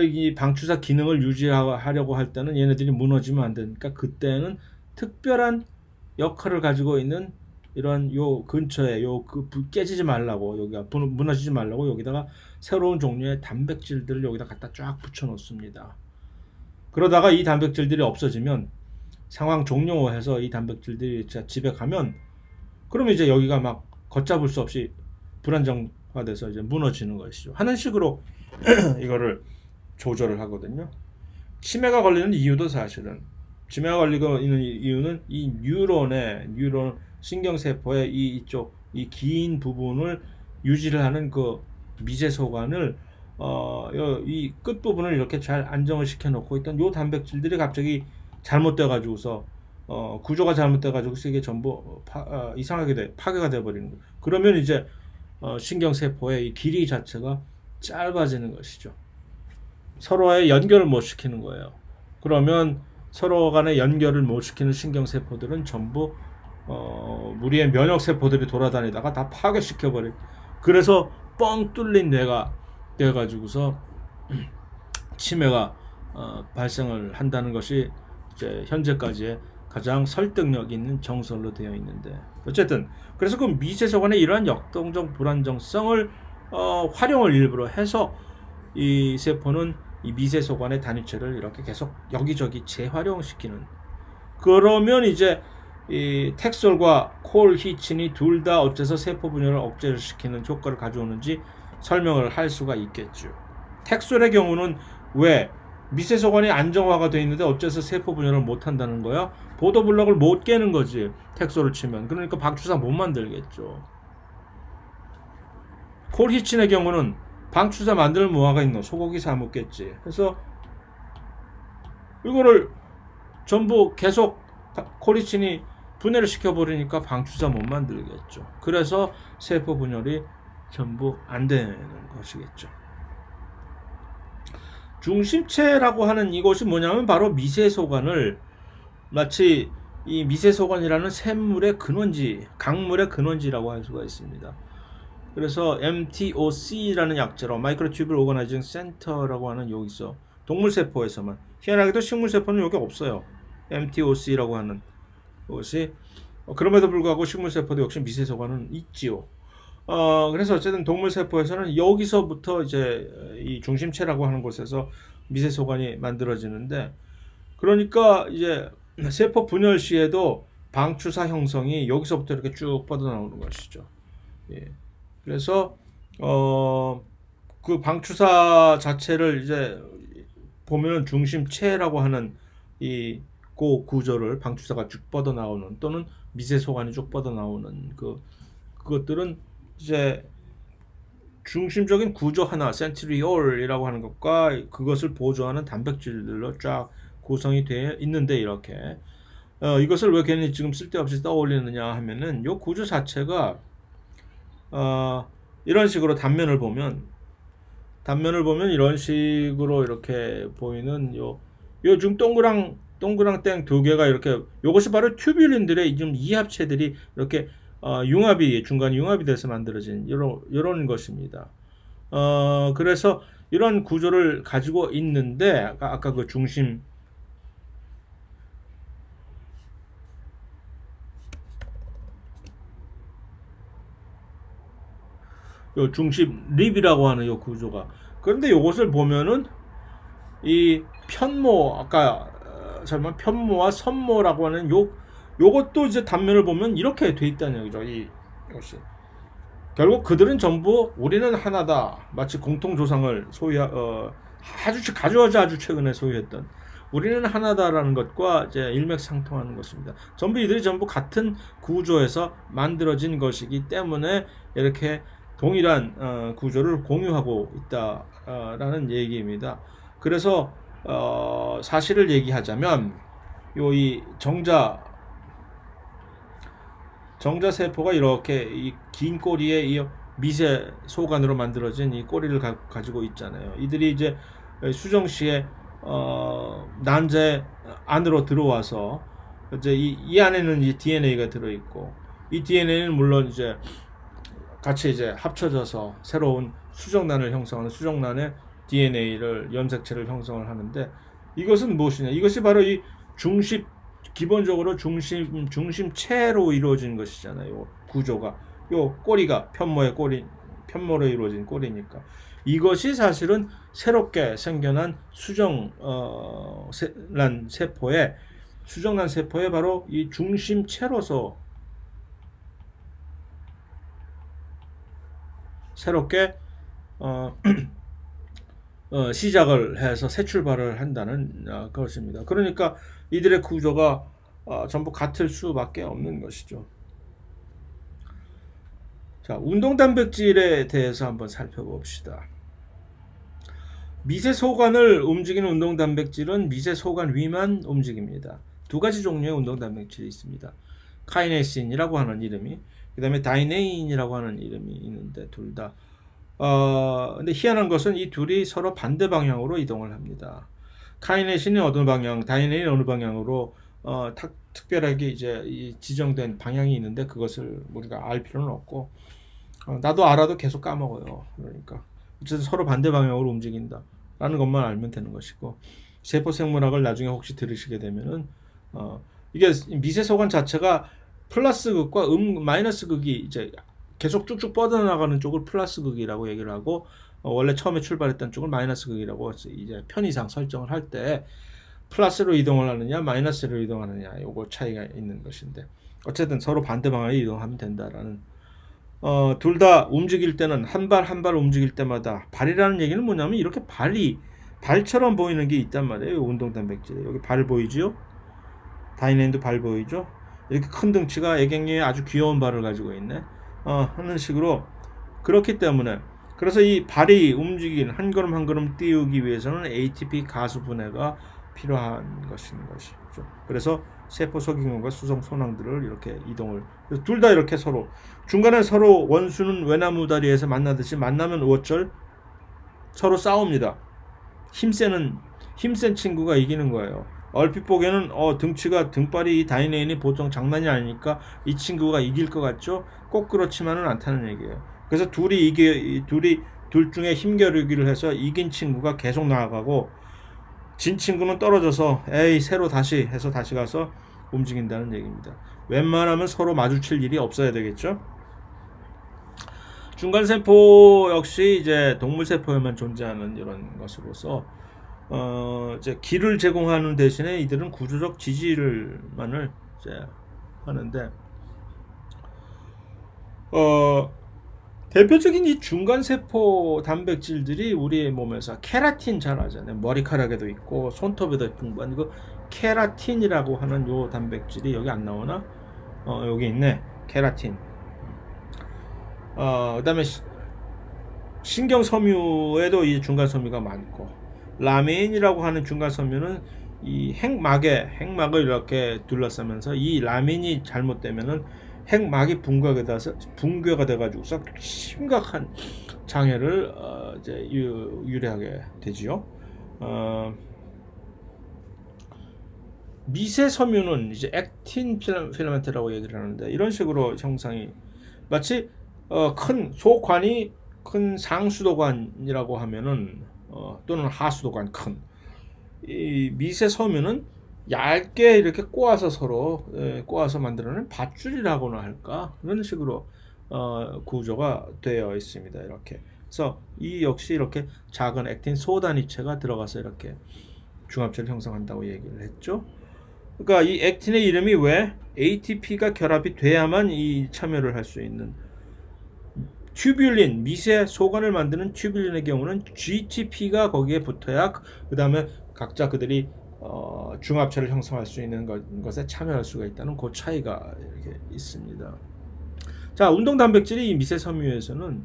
Speaker 2: 이 방주사 기능을 유지하려고 할 때는 얘네들이 무너지면 안 되니까 그때는 특별한 역할을 가지고 있는 이런 요 근처에 깨지지 말라고, 여기가 무너지지 말라고 여기다가 새로운 종류의 단백질들을 여기다 갖다 쫙 붙여 놓습니다. 그러다가 이 단백질들이 없어지면, 상황 종료해서 이 단백질들이 집에 가면, 그러면 이제 여기가 막 걷잡을 수 없이 불안정화돼서 이제 무너지는 것이죠. 하는 식으로 이거를 조절을 하거든요. 치매가 걸리는 이유도 사실은, 치매가 걸리고 있는 이유는 이 뉴런 신경세포의 이쪽 이 긴 부분을 유지를 하는 그 미세소관을 이 끝부분을 이렇게 잘 안정을 시켜 놓고 있던 요 단백질들이 갑자기 잘못돼 가지고서 구조가 잘못돼 가지고 이게 전부 이상하게 파괴가 돼 버리는 거예요. 그러면 이제 신경세포의 이 길이 자체가 짧아지는 것이죠. 서로의 연결을 못 시키는 거예요. 그러면 서로 간의 연결을 못 시키는 신경세포들은 전부 우리의 면역세포들이 돌아다니다가 다 파괴시켜버린, 그래서 뻥 뚫린 뇌가 되어가지고서 치매가 발생을 한다는 것이 이제 현재까지의 가장 설득력 있는 정설로 되어 있는데, 어쨌든 그래서 그 미세소관의 이러한 역동적 불안정성을 활용을 일부러 해서 이 세포는 이 미세소관의 단위체를 이렇게 계속 여기저기 재활용시키는, 그러면 이제 이 텍솔과 콜히친이 둘 다 어째서 세포 분열을 억제를 시키는 효과를 가져오는지 설명을 할 수가 있겠죠. 텍솔의 경우는 왜 미세소관이 안정화가 돼 있는데 어째서 세포 분열을 못 한다는 거야? 보도블록을 못 깨는 거지. 텍소를 치면. 그러니까 방추사 못 만들겠죠. 콜히친의 경우는 방추사 만들 무화가 있노. 소고기 사 먹겠지. 그래서 이거를 전부 계속 콜히친이 분해를 시켜버리니까 방추사 못 만들겠죠. 그래서 세포 분열이 전부 안 되는 것이겠죠. 중심체라고 하는 이것이 뭐냐면 바로 미세소관을 마치 이 미세소관이라는 샘물의 근원지, 강물의 근원지라고 할 수가 있습니다. 그래서 MTOC라는 약자로 마이크로튜블 오거나이징 센터라고 하는 여기서 동물세포에서만, 희한하게도 식물세포는 여기 없어요. MTOC라고 하는 것이. 그럼에도 불구하고 식물세포도 역시 미세소관은 있지요. 그래서 어쨌든 동물세포에서는 여기서부터 이제 이 중심체라고 하는 곳에서 미세소관이 만들어지는데, 그러니까 이제 세포 분열 시에도 방추사 형성이 여기서부터 이렇게 쭉 뻗어나오는 것이죠. 예. 그래서 그 방추사 자체를 이제 보면은 중심체라고 하는 이 고 구조를 방추사가 쭉 뻗어 나오는, 또는 미세소관이 쭉 뻗어 나오는 그것들은 이제 중심적인 구조 하나, 센트리올이라고 하는 것과 그것을 보조하는 단백질들로 쫙 구성이 되어 있는데, 이렇게 이것을 왜 괜히 지금 쓸데없이 떠올리느냐 하면은 요 구조 자체가 이런 식으로 단면을 보면 이런 식으로 이렇게 보이는 요 지금 동그랑땡 두 개가 이렇게, 요것이 바로 튜뷸린들의 좀 이합체들이 이렇게 중간 융합이 돼서 만들어진 이런 것입니다. 그래서 이런 구조를 가지고 있는데, 아까 그 중심, 요 중심 립이라고 하는 요 구조가, 그런데 요것을 보면은 이 편모, 아까 편모와 선모라고 하는 요것도 이제 단면을 보면 이렇게 돼 있다는 얘기죠. 이것이 결국 그들은 전부 우리는 하나다, 마치 공통 조상을 아주 최근에 소유했던 우리는 하나다라는 것과 이제 일맥상통하는 것입니다. 이들이 전부 같은 구조에서 만들어진 것이기 때문에 이렇게 동일한 구조를 공유하고 있다라는 얘기입니다. 그래서 사실을 얘기하자면 이 정자 세포가 이렇게 이 긴 꼬리에 이 미세 소관으로 만들어진 이 꼬리를 가지고 있잖아요. 이들이 이제 수정 시에 난자 안으로 들어와서 이제 이 안에는 이 DNA가 들어 있고, 이 DNA는 물론 이제 같이 이제 합쳐져서 새로운 수정란을 형성하는 수정란의 DNA를 염색체를 형성을 하는데, 이것은 무엇이냐? 이것이 바로 이 기본적으로 중심체로 이루어진 것이잖아요. 구조가 요 꼬리가 편모로 이루어진 꼬리니까, 이것이 사실은 새롭게 생겨난 수정란 세포의 바로 이 중심체로서 새롭게 시작을 해서 새 출발을 한다는 것입니다. 그러니까 이들의 구조가 전부 같을 수밖에 없는 것이죠. 자, 운동 단백질에 대해서 한번 살펴봅시다. 미세소관을 움직이는 운동 단백질은 미세소관 위만 움직입니다. 두 가지 종류의 운동 단백질이 있습니다. 카이네신이라고 하는 이름이, 그 다음에 다이네인이라고 하는 이름이 있는데, 둘 다 근데 희한한 것은 이 둘이 서로 반대 방향으로 이동을 합니다. 카이네신이 어느 방향, 다이네인이 어느 방향으로 특별하게 이제 지정된 방향이 있는데, 그것을 우리가 알 필요는 없고, 나도 알아도 계속 까먹어요. 그러니까 어쨌든 서로 반대 방향으로 움직인다 라는 것만 알면 되는 것이고, 세포 생물학을 나중에 혹시 들으시게 되면은 이게 미세소관 자체가 플러스 극과 마이너스 극이 이제 계속 쭉쭉 뻗어나가는 쪽을 플러스 극이라고 얘기를 하고, 원래 처음에 출발했던 쪽을 마이너스 극이라고 이제 편의상 설정을 할 때 플러스로 이동을 하느냐 마이너스로 이동하느냐, 요거 차이가 있는 것인데, 어쨌든 서로 반대 방향으로 이동하면 된다라는, 둘 다 움직일 때는 한 발 한 발 움직일 때마다, 발이라는 얘기는 뭐냐면 이렇게 발이 발처럼 보이는 게 있단 말이에요. 운동 단백질에. 여기 발 보이죠? 다이네인도 발 보이죠? 이렇게 큰 덩치가 애경류에 아주 귀여운 발을 가지고 있네. 하는 식으로 그렇기 때문에 그래서 이 발이 움직이는 한 걸음 한 걸음 띄우기 위해서는 ATP 가수 분해가 필요한 것이죠. 그래서 세포 속이근과 수성 손항들을 이렇게 이동을 둘 다 이렇게 서로 중간에 서로 원수는 외나무 다리에서 만나듯이 만나면 어쩔 서로 싸웁니다. 힘센 친구가 이기는 거예요. 얼핏 보기에는 등치가 등발이 다이네인이 보통 장난이 아니니까 이 친구가 이길 것 같죠? 꼭 그렇지만은 않다는 얘기예요. 그래서 둘 중에 힘겨루기를 해서 이긴 친구가 계속 나아가고 진 친구는 떨어져서 에이 새로 다시 해서 다시 가서 움직인다는 얘기입니다. 웬만하면 서로 마주칠 일이 없어야 되겠죠? 중간세포 역시 이제 동물세포에만 존재하는 이런 것으로서 이제 기를 제공하는 대신에 이들은 구조적 지지를만을 이제 하는데 대표적인 이 중간세포 단백질들이 우리 몸에서 케라틴 잘 아잖아요. 머리카락에도 있고 손톱에도 풍부한 그 케라틴이라고 하는 요 단백질이 여기 안 나오나? 여기 있네. 케라틴. 그다음에 신경섬유에도 이 중간섬유가 많고 라민이라고 하는 중간섬유는 이 핵막을 이렇게 둘러싸면서 이 라민이 잘못되면은 핵막이 붕괴가 돼가지고서 심각한 장애를 이제 유래하게 되지요. 미세 섬유는 이제 액틴 필라멘트라고 얘기를 하는데 이런 식으로 형상이 마치 큰 소관이 큰 상수도관이라고 하면은 또는 하수도관 이 미세 섬유는 얇게 이렇게 꼬아서 서로 꼬아서 만들어낸 밧줄이라고나 할까 그런 식으로 구조가 되어 있습니다. 이렇게 그래서 이 역시 이렇게 작은 액틴 소단위체가 들어가서 이렇게 중합체를 형성한다고 얘기를 했죠. 그러니까 이 액틴의 이름이 왜 ATP가 결합이 돼야만 이 참여를 할 수 있는 튜뷸린 미세 소관을 만드는 튜뷸린의 경우는 GTP가 거기에 붙어야 그 다음에 각자 그들이 중합체를 형성할 수 있는 것에 참여할 수가 있다는 그 차이가 이렇게 있습니다. 자, 운동 단백질이 이 미세 섬유에서는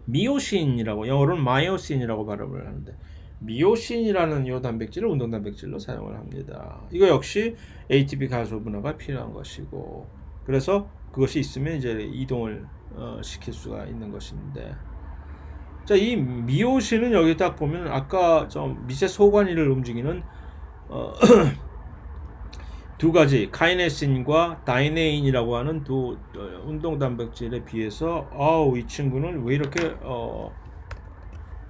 Speaker 2: 미오신이라고 영어로는 마이오신이라고 발음을 하는데 미오신이라는 이 단백질을 운동 단백질로 사용을 합니다. 이거 역시 ATP 가수 분해가 필요한 것이고 그래서 그것이 있으면 이제 이동을 시킬 수가 있는 것인데 자, 이 미오신은 여기 딱 보면 아까 좀 미세 소관위를 움직이는 두 가지 카이네신과 다이네인이라고 하는 두 운동 단백질에 비해서 이 친구는 왜 이렇게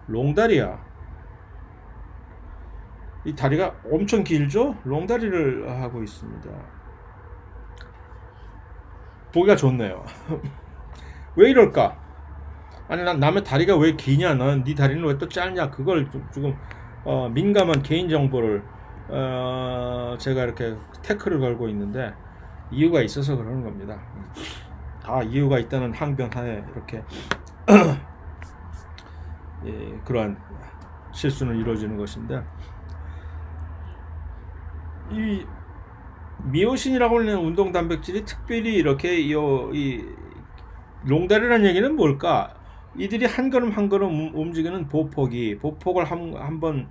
Speaker 2: 롱다리야? 이 다리가 엄청 길죠? 롱다리를 하고 있습니다. 보기가 좋네요. 왜 이럴까? 아니 난 남의 다리가 왜 기냐? 넌 네 다리는 왜 또 짧냐? 그걸 조금 민감한 개인 정보를 제가 이렇게 태클을 걸고 있는데 이유가 있어서 그러는 겁니다. 다 이유가 있다는 항변하에 이렇게 예, 그러한 실수는 이루어지는 것인데 이 미오신이라고 하는 운동 단백질이 특별히 이렇게 이 롱다리라는 얘기는 뭘까? 이들이 한 걸음 한 걸음 움직이는 보폭을 한번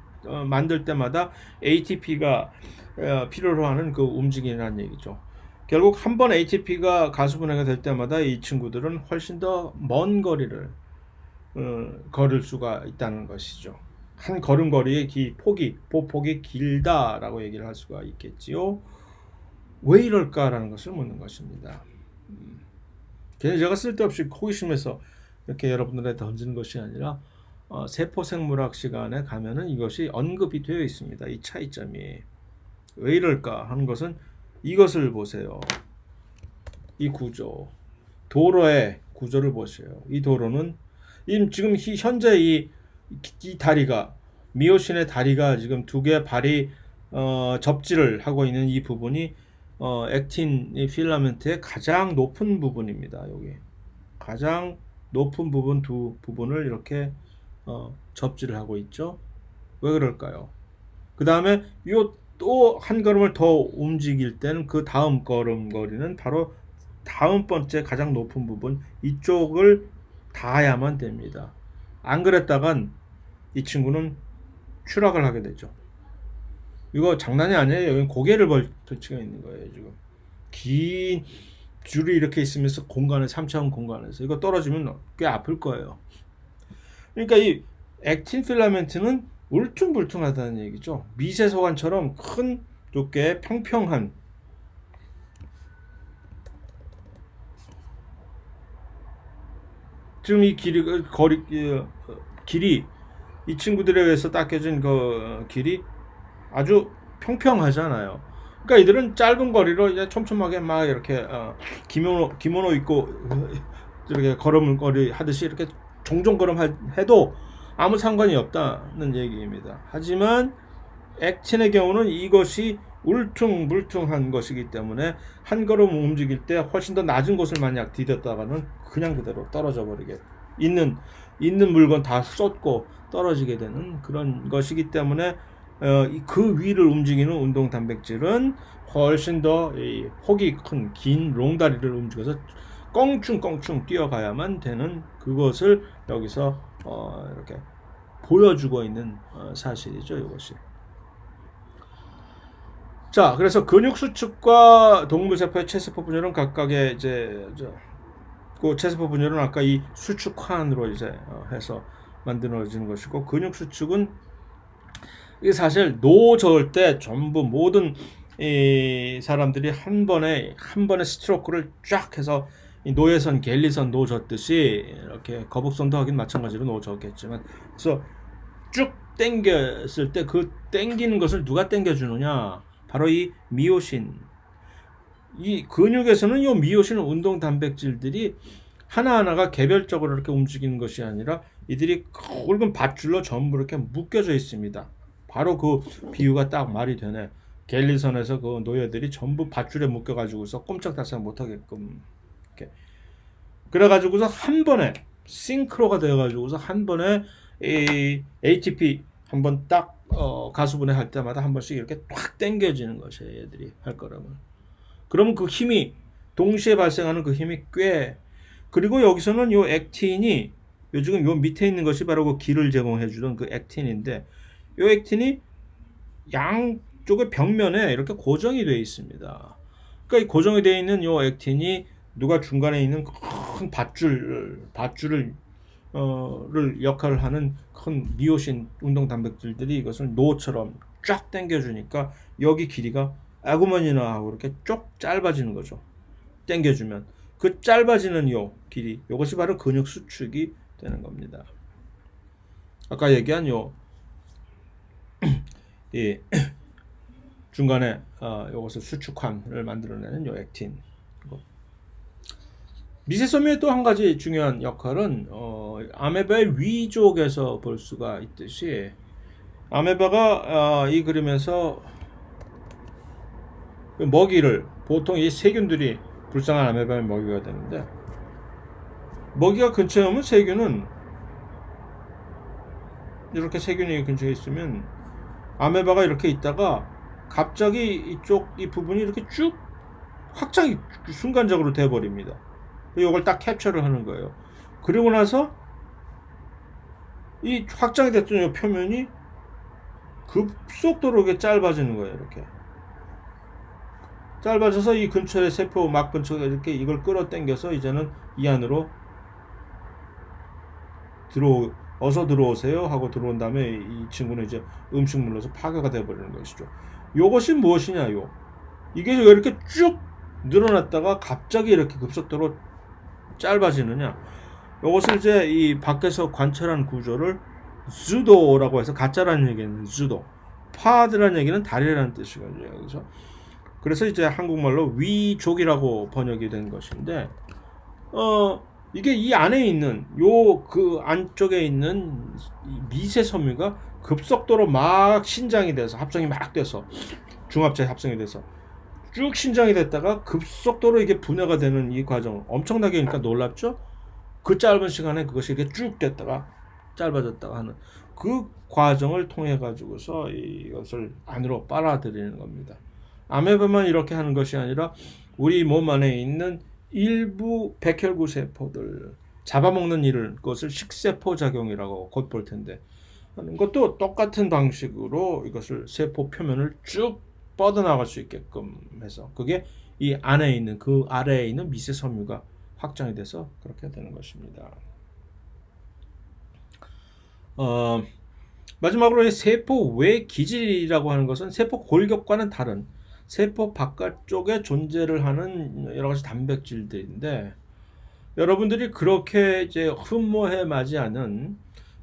Speaker 2: 만들 때마다 ATP가 필요로 하는 그 움직임이라는 얘기죠. 결국 한 번 ATP가 가수분해가 될 때마다 이 친구들은 훨씬 더 먼 거리를 걸을 수가 있다는 것이죠. 한 걸음거리의 보폭이 길다라고 얘기를 할 수가 있겠지요. 왜 이럴까라는 것을 묻는 것입니다. 그냥 제가 쓸데없이 호기심에서 이렇게 여러분들에 던지는 것이 아니라 세포생물학 시간에 가면은 이것이 언급이 되어 있습니다. 이 차이점이 왜 이럴까 하는 것은 이것을 보세요. 이 구조, 도로의 구조를 보세요. 이 도로는 지금 현재 이 다리가 미오신의 다리가 지금 두 개의 발이 접지를 하고 있는 이 부분이 액틴 필라멘트의 가장 높은 부분입니다. 여기 가장 높은 부분 두 부분을 이렇게 접지를 하고 있죠. 왜 그럴까요? 그 다음에 요 또 한 걸음을 더 움직일 때는 그 다음 걸음걸이는 바로 다음 번째 가장 높은 부분 이쪽을 닿아야만 됩니다. 안 그랬다간 이 친구는 추락을 하게 되죠. 이거 장난이 아니에요. 여기 고개를 벌치가 있는 거예요. 지금 긴 줄이 이렇게 있으면서 공간에 3차원 공간에서 이거 떨어지면 꽤 아플 거예요. 그러니까 이 액틴 필라멘트는 울퉁불퉁하다는 얘기죠. 미세소관처럼 큰 두께 평평한 지금 이 길이 이 친구들에 의해서 닦여진 그 길이 아주 평평하잖아요. 그러니까 이들은 짧은 거리로 이제 촘촘하게 막 이렇게 기모노 입고 이렇게 걸음걸이 하듯이 이렇게 종종 걸음해도 아무 상관이 없다는 얘기입니다. 하지만 액틴의 경우는 이것이 울퉁불퉁한 것이기 때문에 한 걸음 움직일 때 훨씬 더 낮은 곳을 만약 디뎠다가는 그냥 그대로 떨어져 버리게 있는 물건 다 쏟고 떨어지게 되는 그런 것이기 때문에 그 위를 움직이는 운동 단백질은 훨씬 더 폭이 큰 긴 롱다리를 움직여서 껑충껑충 뛰어가야만 되는 그것을 여기서 이렇게 보여주고 있는 사실이죠. 이것이. 자, 그래서 근육 수축과 동물세포의 체세포 분열은 각각의 그 체세포 분열은 아까 이 수축환으로 이제 해서 만들어지는 것이고, 근육 수축은 이게 사실 노저을 때 전부 모든 이 사람들이 한 번에 스트로크를 쫙 해서 이 노예선, 갤리선 노젓듯이 이렇게 거북선도 하긴 마찬가지로 노젓겠지만, 그래서 쭉 당겼을 때 그 당기는 것을 누가 당겨주느냐? 바로 이 미오신. 이 근육에서는 이 미오신 운동 단백질들이 하나하나가 개별적으로 이렇게 움직이는 것이 아니라 이들이 굵은 밧줄로 전부 이렇게 묶여져 있습니다. 바로 그 비유가 딱 말이 되네. 갤리선에서 그 노예들이 전부 밧줄에 묶여가지고서 꼼짝달싹 못하게끔 이렇게. 그래가지고서 한 번에 싱크로가 되어가지고서 한 번에 이 ATP 한번 딱 가수분해 할 때마다 한 번씩 이렇게 탁 당겨지는 것이에요. 얘들이 할 거라면. 그러면 그 힘이 동시에 발생하는 그 힘이 꽤. 그리고 여기서는 요 액틴이 지금 요 밑에 있는 것이 바로 그 기를 제공해 주던 그 액틴인데, 요 액틴이 양쪽의 벽면에 이렇게 고정이 되어 있습니다. 그러니까 이 고정이 되어 있는 요 액틴이 누가 중간에 있는 큰 밧줄을 역할을 하는 큰 미오신 운동 단백질들이 이것을 노처럼 쫙 당겨주니까 여기 길이가 아구머니나 하고 이렇게 쭉 짧아지는 거죠. 당겨주면 그 짧아지는 요 길이, 이것이 바로 근육 수축이 되는 겁니다. 아까 얘기한 요 이 중간에 이것을 수축함을 만들어내는 요 액틴. 미세섬유의 또 한 가지 중요한 역할은 아메바의 위쪽에서 볼 수가 있듯이, 아메바가 이 그림에서 먹이를, 보통 이 세균들이 불쌍한 아메바의 먹이가 되는데, 먹이가 근처에 오면 세균은 이렇게 세균이 근처에 있으면 아메바가 이렇게 있다가 갑자기 이 부분이 이렇게 쭉 확장이 순간적으로 돼버립니다. 이걸 딱 캡처를 하는 거예요. 그리고 나서 이 확장이 됐던 이 표면이 급속도로 이렇게 짧아지는 거예요. 이렇게 짧아져서 이 근처의 세포 막 근처에 이렇게 이걸 끌어당겨서 이제는 이 안으로 어서 들어오세요 하고 들어온 다음에 이 친구는 이제 음식물로서 파괴가 되어버리는 것이죠. 이것이 무엇이냐? 이게 왜 이렇게 쭉 늘어났다가 갑자기 이렇게 급속도로 짧아지느냐? 이것을 이제 이 밖에서 관찰한 구조를 주도라고 해서, 가짜라는 얘기는 주도, 파드라는 얘기는 다리라는 뜻이거든요. 그래서 이제 한국말로 위족이라고 번역이 된 것인데, 이게 이 안에 있는 그 안쪽에 있는 미세 섬유가 급속도로 막 신장이 돼서 합성이 막 돼서 중합체 합성이 돼서 쭉 신장이 됐다가 급속도로 이게 분해가 되는 이 과정, 엄청나게 그러니까 놀랍죠? 그 짧은 시간에 그것이 이렇게 쭉 됐다가 짧아졌다가 하는 그 과정을 통해 가지고서 이것을 안으로 빨아들이는 겁니다. 아메바만 이렇게 하는 것이 아니라 우리 몸 안에 있는 일부 백혈구 세포들 잡아먹는 것을 식세포 작용이라고 곧 볼 텐데 하는 것도 똑같은 방식으로 이것을 세포 표면을 쭉 뻗어나갈 수 있게끔 해서 그게 이 안에 있는 그 아래에 있는 미세 섬유가 확장이 돼서 그렇게 되는 것입니다. 마지막으로 이 세포 외 기질이라고 하는 것은 세포 골격과는 다른 세포 바깥쪽에 존재를 하는 여러 가지 단백질들인데 여러분들이 그렇게 이제 흠모해 마지 않은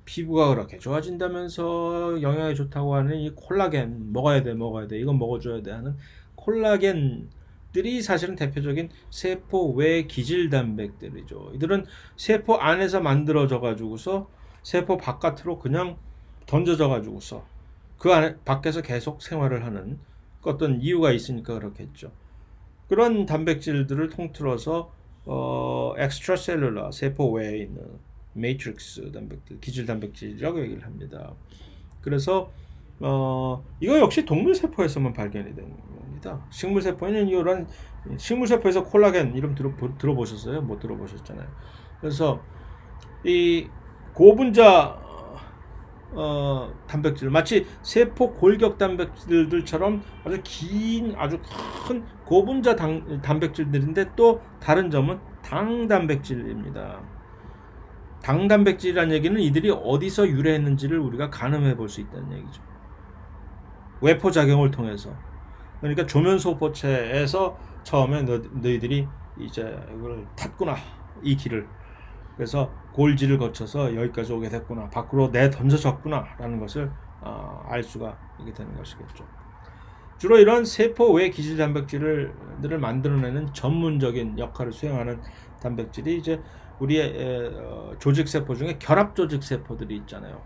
Speaker 2: 피부가 그렇게 좋아진다면서 영양에 좋다고 하는 이 콜라겐 먹어야 돼 이건 먹어줘야 돼 하는 콜라겐들이 사실은 대표적인 세포 외 기질 단백들이죠. 이들은 세포 안에서 만들어져 가지고서 세포 바깥으로 그냥 던져져 가지고서 그 안에 밖에서 계속 생활을 하는 어떤 이유가 있으니까 그렇겠죠. 그런 단백질들을 통틀어서 엑스트라셀룰러 세포 외에 있는 매트릭스 단백질, 기질 단백질이라고 얘기를 합니다. 그래서 이거 역시 동물 세포에서만 발견이 되는 겁니다. 식물 세포에는 이런 식물 세포에서 콜라겐 이름 들어보셨어요? 못 들어보셨잖아요. 그래서 이 고분자 단백질 마치 세포 골격 단백질들처럼 아주 긴 아주 큰 고분자 단백질들인데 또 다른 점은 당 단백질입니다. 당 단백질이라는 얘기는 이들이 어디서 유래했는지를 우리가 가늠해 볼 수 있다는 얘기죠. 외포 작용을 통해서 그러니까 조면소포체에서 처음에 너희들이 이제 이걸 탔구나 이 길을 그래서 골지를 거쳐서 여기까지 오게 됐구나 밖으로 내던져졌구나 라는 것을 알 수가 있게 되는 것이겠죠. 주로 이런 세포 외 기질 단백질들을 만들어내는 전문적인 역할을 수행하는 단백질이 이제 우리의 조직 세포 중에 결합 조직 세포들이 있잖아요.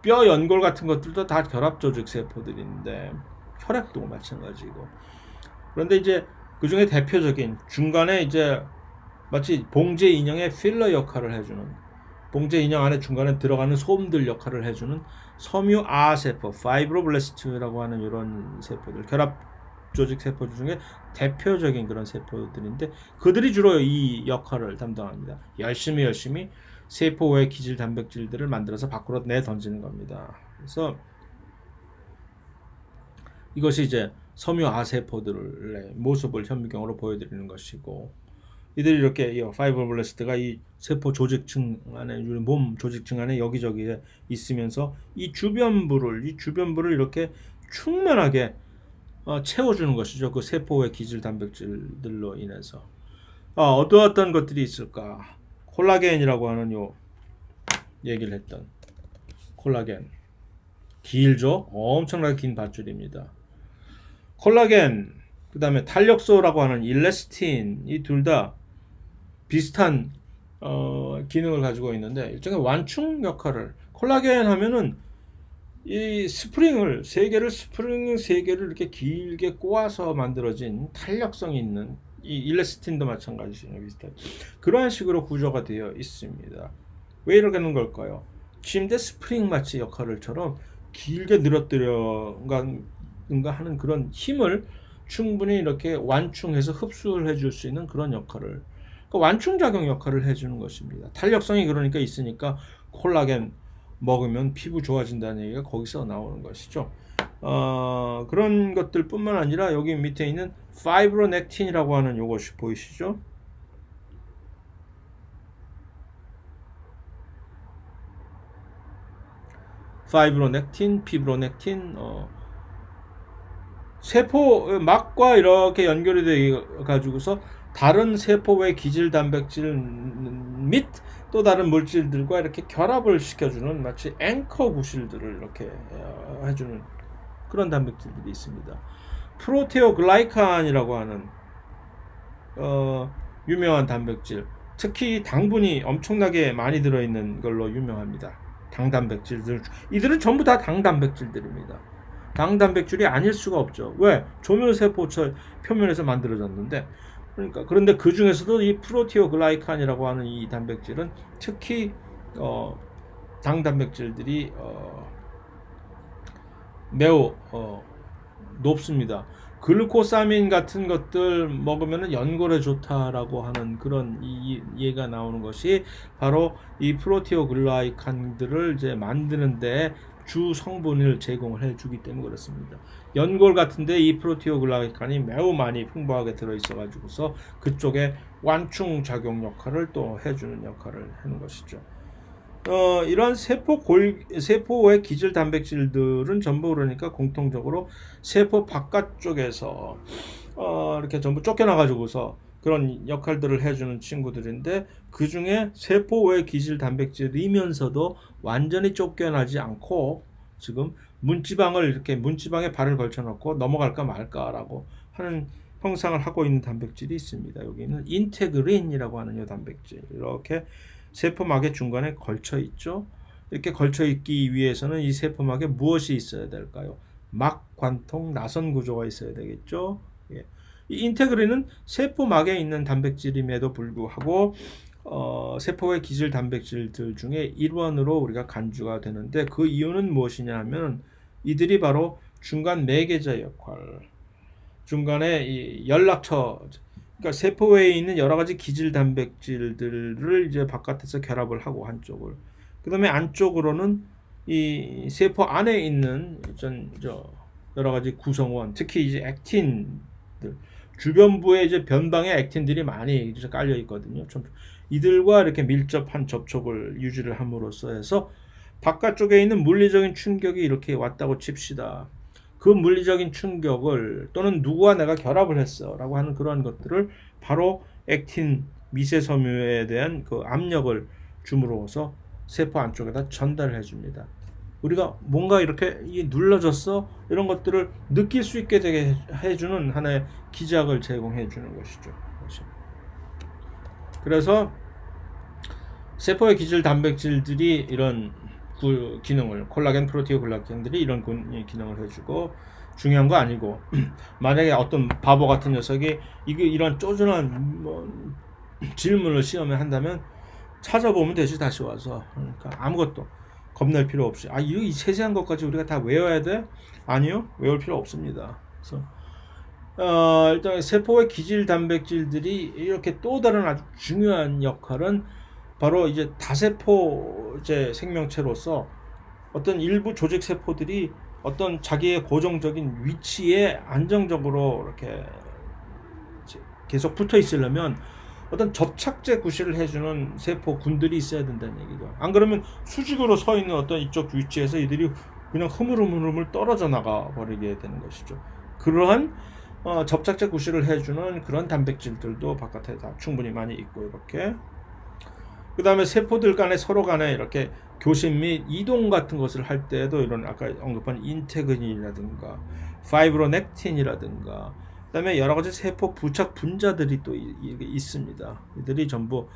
Speaker 2: 뼈 연골 같은 것들도 다 결합 조직 세포들인데 혈액도 마찬가지고 그런데 이제 그 중에 대표적인 중간에 이제 마치 봉제 인형의 필러 역할을 해주는 봉제 인형 안에 중간에 들어가는 솜들 역할을 해주는 섬유아 세포, 파이브로블라스트라고 하는 이런 세포들, 결합 조직 세포 중에 대표적인 그런 세포들인데 그들이 주로 이 역할을 담당합니다. 열심히 세포 외 기질 단백질들을 만들어서 밖으로 내던지는 겁니다. 그래서 이것이 이제 섬유아 세포들의 모습을 현미경으로 보여드리는 것이고 이들이 이렇게 파이브로블라스트가 이 세포 조직층 안에 몸 조직층 안에 여기저기에 있으면서 이 주변부를 이렇게 충만하게 채워주는 것이죠. 그 세포의 기질 단백질들로 인해서 어떤 것들이 있을까? 콜라겐이라고 하는 요 얘기를 했던 콜라겐 길죠. 엄청나게 긴 밧줄입니다. 콜라겐 그 다음에 탄력소라고 하는 일레스틴 이 둘 다 비슷한 기능을 가지고 있는데 일종의 완충 역할을 콜라겐 하면은 이 스프링 세 개를 이렇게 길게 꼬아서 만들어진 탄력성이 있는 이 일레스틴도 마찬가지죠. 비슷한 그러한 식으로 구조가 되어 있습니다. 왜 이렇게 하는 걸까요? 침대 스프링 마치 역할을처럼 길게 늘어뜨려가 하는 그런 힘을 충분히 이렇게 완충해서 흡수를 해줄 수 있는 그런 역할을 그러니까 완충작용 역할을 해주는 것입니다. 탄력성이 그러니까 있으니까 콜라겐 먹으면 피부 좋아진다는 얘기가 거기서 나오는 것이죠. 그런 것들 뿐만 아니라 여기 밑에 있는 파이브로넥틴이라고 하는 요것이 보이시죠? 파이브로넥틴, 피브로넥틴 세포 막과 이렇게 연결이 되어 가지고서 다른 세포의 기질 단백질 및 또 다른 물질들과 이렇게 결합을 시켜주는 마치 앵커 부실들을 이렇게 해주는 그런 단백질들이 있습니다. 프로테오글라이칸이라고 하는 유명한 단백질, 특히 당분이 엄청나게 많이 들어있는 걸로 유명합니다. 당 단백질들 이들은 전부 다 당 단백질들입니다. 당 단백질이 아닐 수가 없죠. 왜? 조면세포 표면에서 만들어졌는데 그런데 그 중에서도 이 프로티오글라이칸이라고 하는 이 단백질은 특히 당 단백질들이 매우 높습니다. 글루코사민 같은 것들 먹으면 연골에 좋다라고 하는 그런 이해가 나오는 것이 바로 이 프로티오글라이칸들을 이제 만드는데 주 성분을 제공을 해주기 때문에 그렇습니다. 연골 같은데 이 프로티오글라이칸이 매우 많이 풍부하게 들어있어 가지고서 그쪽에 완충 작용 역할을 또 해주는 역할을 하는 것이죠. 이런 세포의 기질 단백질들은 전부 그러니까 공통적으로 세포 바깥쪽에서 이렇게 전부 쫓겨나 가지고서 그런 역할들을 해주는 친구들인데, 그 중에 세포의 기질 단백질이면서도 완전히 쫓겨나지 않고 지금 문지방에 발을 걸쳐놓고 넘어갈까 말까라고 하는 형상을 하고 있는 단백질이 있습니다. 여기는 인테그린이라고 하는 이 단백질, 이렇게 세포막의 중간에 걸쳐 있죠. 이렇게 걸쳐 있기 위해서는 이 세포막에 무엇이 있어야 될까요? 막, 관통, 나선 구조가 있어야 되겠죠. 예. 이 인테그린은 세포막에 있는 단백질임에도 불구하고 세포의 기질 단백질들 중에 일원으로 우리가 간주가 되는데, 그 이유는 무엇이냐 하면 이들이 바로 중간 매개자 역할, 중간에 이 연락처, 그러니까 세포에 있는 여러 가지 기질 단백질들을 이제 바깥에서 결합을 하고 한쪽을, 그다음에 안쪽으로는 이 세포 안에 있는 여러 가지 구성원, 특히 이제 액틴들, 주변부에 이제 변방에 액틴들이 많이 이제 깔려 있거든요. 좀 이들과 이렇게 밀접한 접촉을 유지를 함으로써 해서 바깥쪽에 있는 물리적인 충격이 이렇게 왔다고 칩시다. 그 물리적인 충격을, 또는 누구와 내가 결합을 했어 라고 하는 그런 것들을 바로 액틴 미세섬유에 대한 그 압력을 줌으로써 세포 안쪽에다 전달해 줍니다. 우리가 뭔가 이렇게 눌러졌어, 이런 것들을 느낄 수 있게 되게 해주는 하나의 기작을 제공해 주는 것이죠. 그래서 세포의 기질 단백질들이 이런 기능을, 콜라겐, 프로티오글라이칸들이 이런 기능을 해주고, 중요한 거 아니고 만약에 어떤 바보 같은 녀석이 이런 쪼잔한 질문을 시험에 한다면 찾아보면 되지, 다시 와서. 그러니까 아무것도 겁낼 필요 없이, 이 세세한 것까지 우리가 다 외워야 돼? 아니요, 외울 필요 없습니다. 그래서 일단 세포의 기질 단백질들이 이렇게 또 다른 아주 중요한 역할은 바로 이제 다세포 생명체로서 어떤 일부 조직 세포들이 어떤 자기의 고정적인 위치에 안정적으로 이렇게 계속 붙어 있으려면 어떤 접착제 구실을 해주는 세포군들이 있어야 된다는 얘기죠. 안 그러면 수직으로 서 있는 어떤 이쪽 위치에서 이들이 그냥 흐물흐물 떨어져 나가 버리게 되는 것이죠. 그러한 접착제 구실을 해주는 그런 단백질들도 바깥에 다 충분히 많이 있고, 이렇게 그 다음에 세포들 간에 서로 간에 이렇게 교신 및 이동 같은 것을 할 때에도 이런 아까 언급한 인테그린이라든가 파이브로넥틴이라든가 그 다음에 여러 가지 세포 부착 분자들이 또 있습니다. 이들이 전부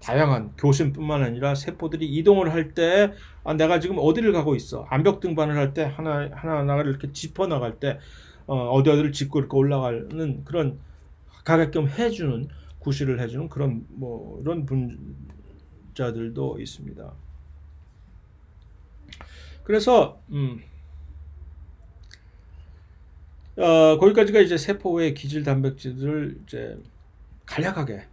Speaker 2: 다양한 교신뿐만 아니라 세포들이 이동을 할 때 내가 지금 어디를 가고 있어, 암벽 등반을 할 때 하나하나를 이렇게 짚어 나갈 때 어디를 짚고 이렇게 올라가는 그런 가게끔 해주는, 구실을 해주는 그런 이런 분자들도 있습니다. 그래서 거기까지가 이제 세포의 기질 단백질을 이제 간략하게,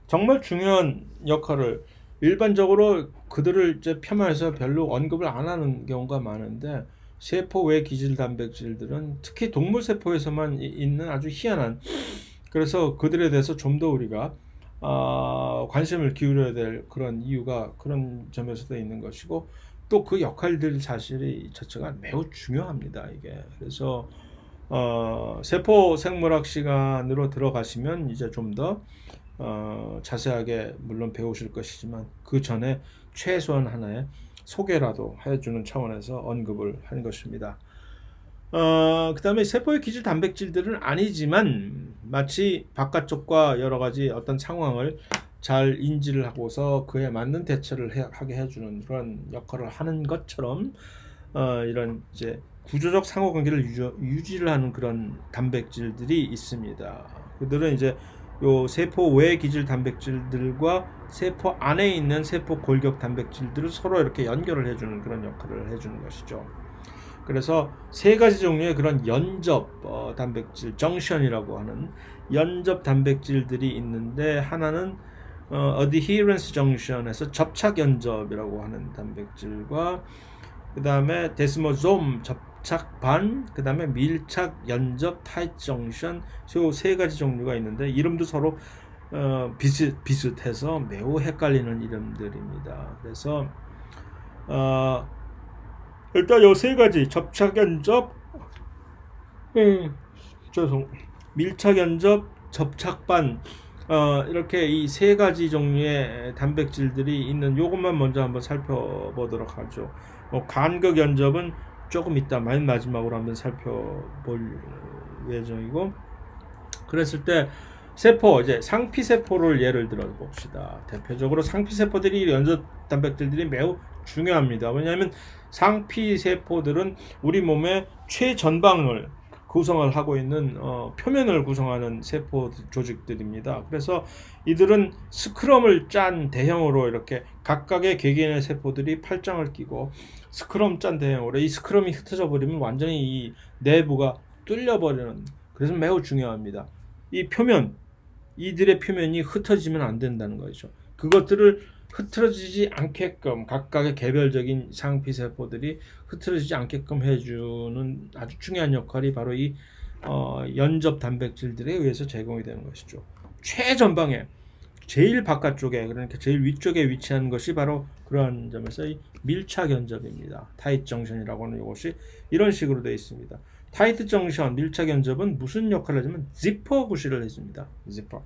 Speaker 2: 정말 중요한 역할을, 일반적으로 그들을 이제 폄하해서 별로 언급을 안 하는 경우가 많은데, 세포 외 기질 단백질들은 특히 동물 세포에서만 있는 아주 희한한, 그래서 그들에 대해서 좀 더 우리가 관심을 기울여야 될 그런 이유가 그런 점에서도 있는 것이고, 또 그 역할들 자체가 매우 중요합니다, 이게. 그래서 세포 생물학 시간으로 들어가시면 이제 좀 더 자세하게 물론 배우실 것이지만, 그 전에 최소한 하나의 소개라도 해주는 차원에서 언급을 하는 것입니다. 그 다음에 세포의 기질 단백질들은 아니지만 마치 바깥쪽과 여러 가지 어떤 상황을 잘 인지를 하고서 그에 맞는 대처를 하게 해주는 그런 역할을 하는 것처럼 이런 이제 구조적 상호관계를 유지를 하는 그런 단백질들이 있습니다. 그들은 이제 요 세포 외 기질 단백질들과 세포 안에 있는 세포 골격 단백질들을 서로 이렇게 연결을 해주는 그런 역할을 해주는 것이죠. 그래서 세 가지 종류의 그런 연접 단백질, 정션이라고 하는 연접 단백질들이 있는데, 하나는 adherence junction에서 접착 연접이라고 하는 단백질과, 그 다음에 데스모솜 접착 반, 그 다음에 밀착 연접 타이트 정션, 요 세 가지 종류가 있는데 이름도 서로 비슷해서 매우 헷갈리는 이름들입니다. 그래서 일단 요 세 가지 접착 연접, 밀착 연접, 접착 반, 이렇게 이 세 가지 종류의 단백질들이 있는 요것만 먼저 한번 살펴보도록 하죠. 간극 연접은 조금 이따 맨 마지막으로 한번 살펴볼 예정이고, 그랬을 때 세포, 이제 상피세포를 예를 들어 봅시다. 대표적으로 상피세포들이 연접 단백질들이 매우 중요합니다. 왜냐하면 상피세포들은 우리 몸의 최전방을 구성을 하고 있는 표면을 구성하는 세포 조직들입니다. 그래서 이들은 스크럼을 짠 대형으로 이렇게 각각의 개개인의 세포들이 팔짱을 끼고 스크럼 짠 대형으로, 이 스크럼이 흩어져 버리면 완전히 이 내부가 뚫려 버리는, 그래서 매우 중요합니다. 이 표면, 이들의 표면이 흩어지면 안 된다는 거죠. 그것들을 흐트러지지 않게끔 각각의 개별적인 상피세포들이 흐트러지지 않게끔 해주는 아주 중요한 역할이 바로 이 연접 단백질들에 의해서 제공이 되는 것이죠. 최전방에 제일 바깥쪽에, 그러니까 제일 위쪽에 위치한 것이 바로 그러한 점에서 이 밀착 연접입니다. 타이트 정션이라고 하는 이것이 이런 식으로 되어 있습니다. 타이트 정션, 밀착 연접은 무슨 역할을 하냐면 지퍼 구실을 해줍니다. 지퍼.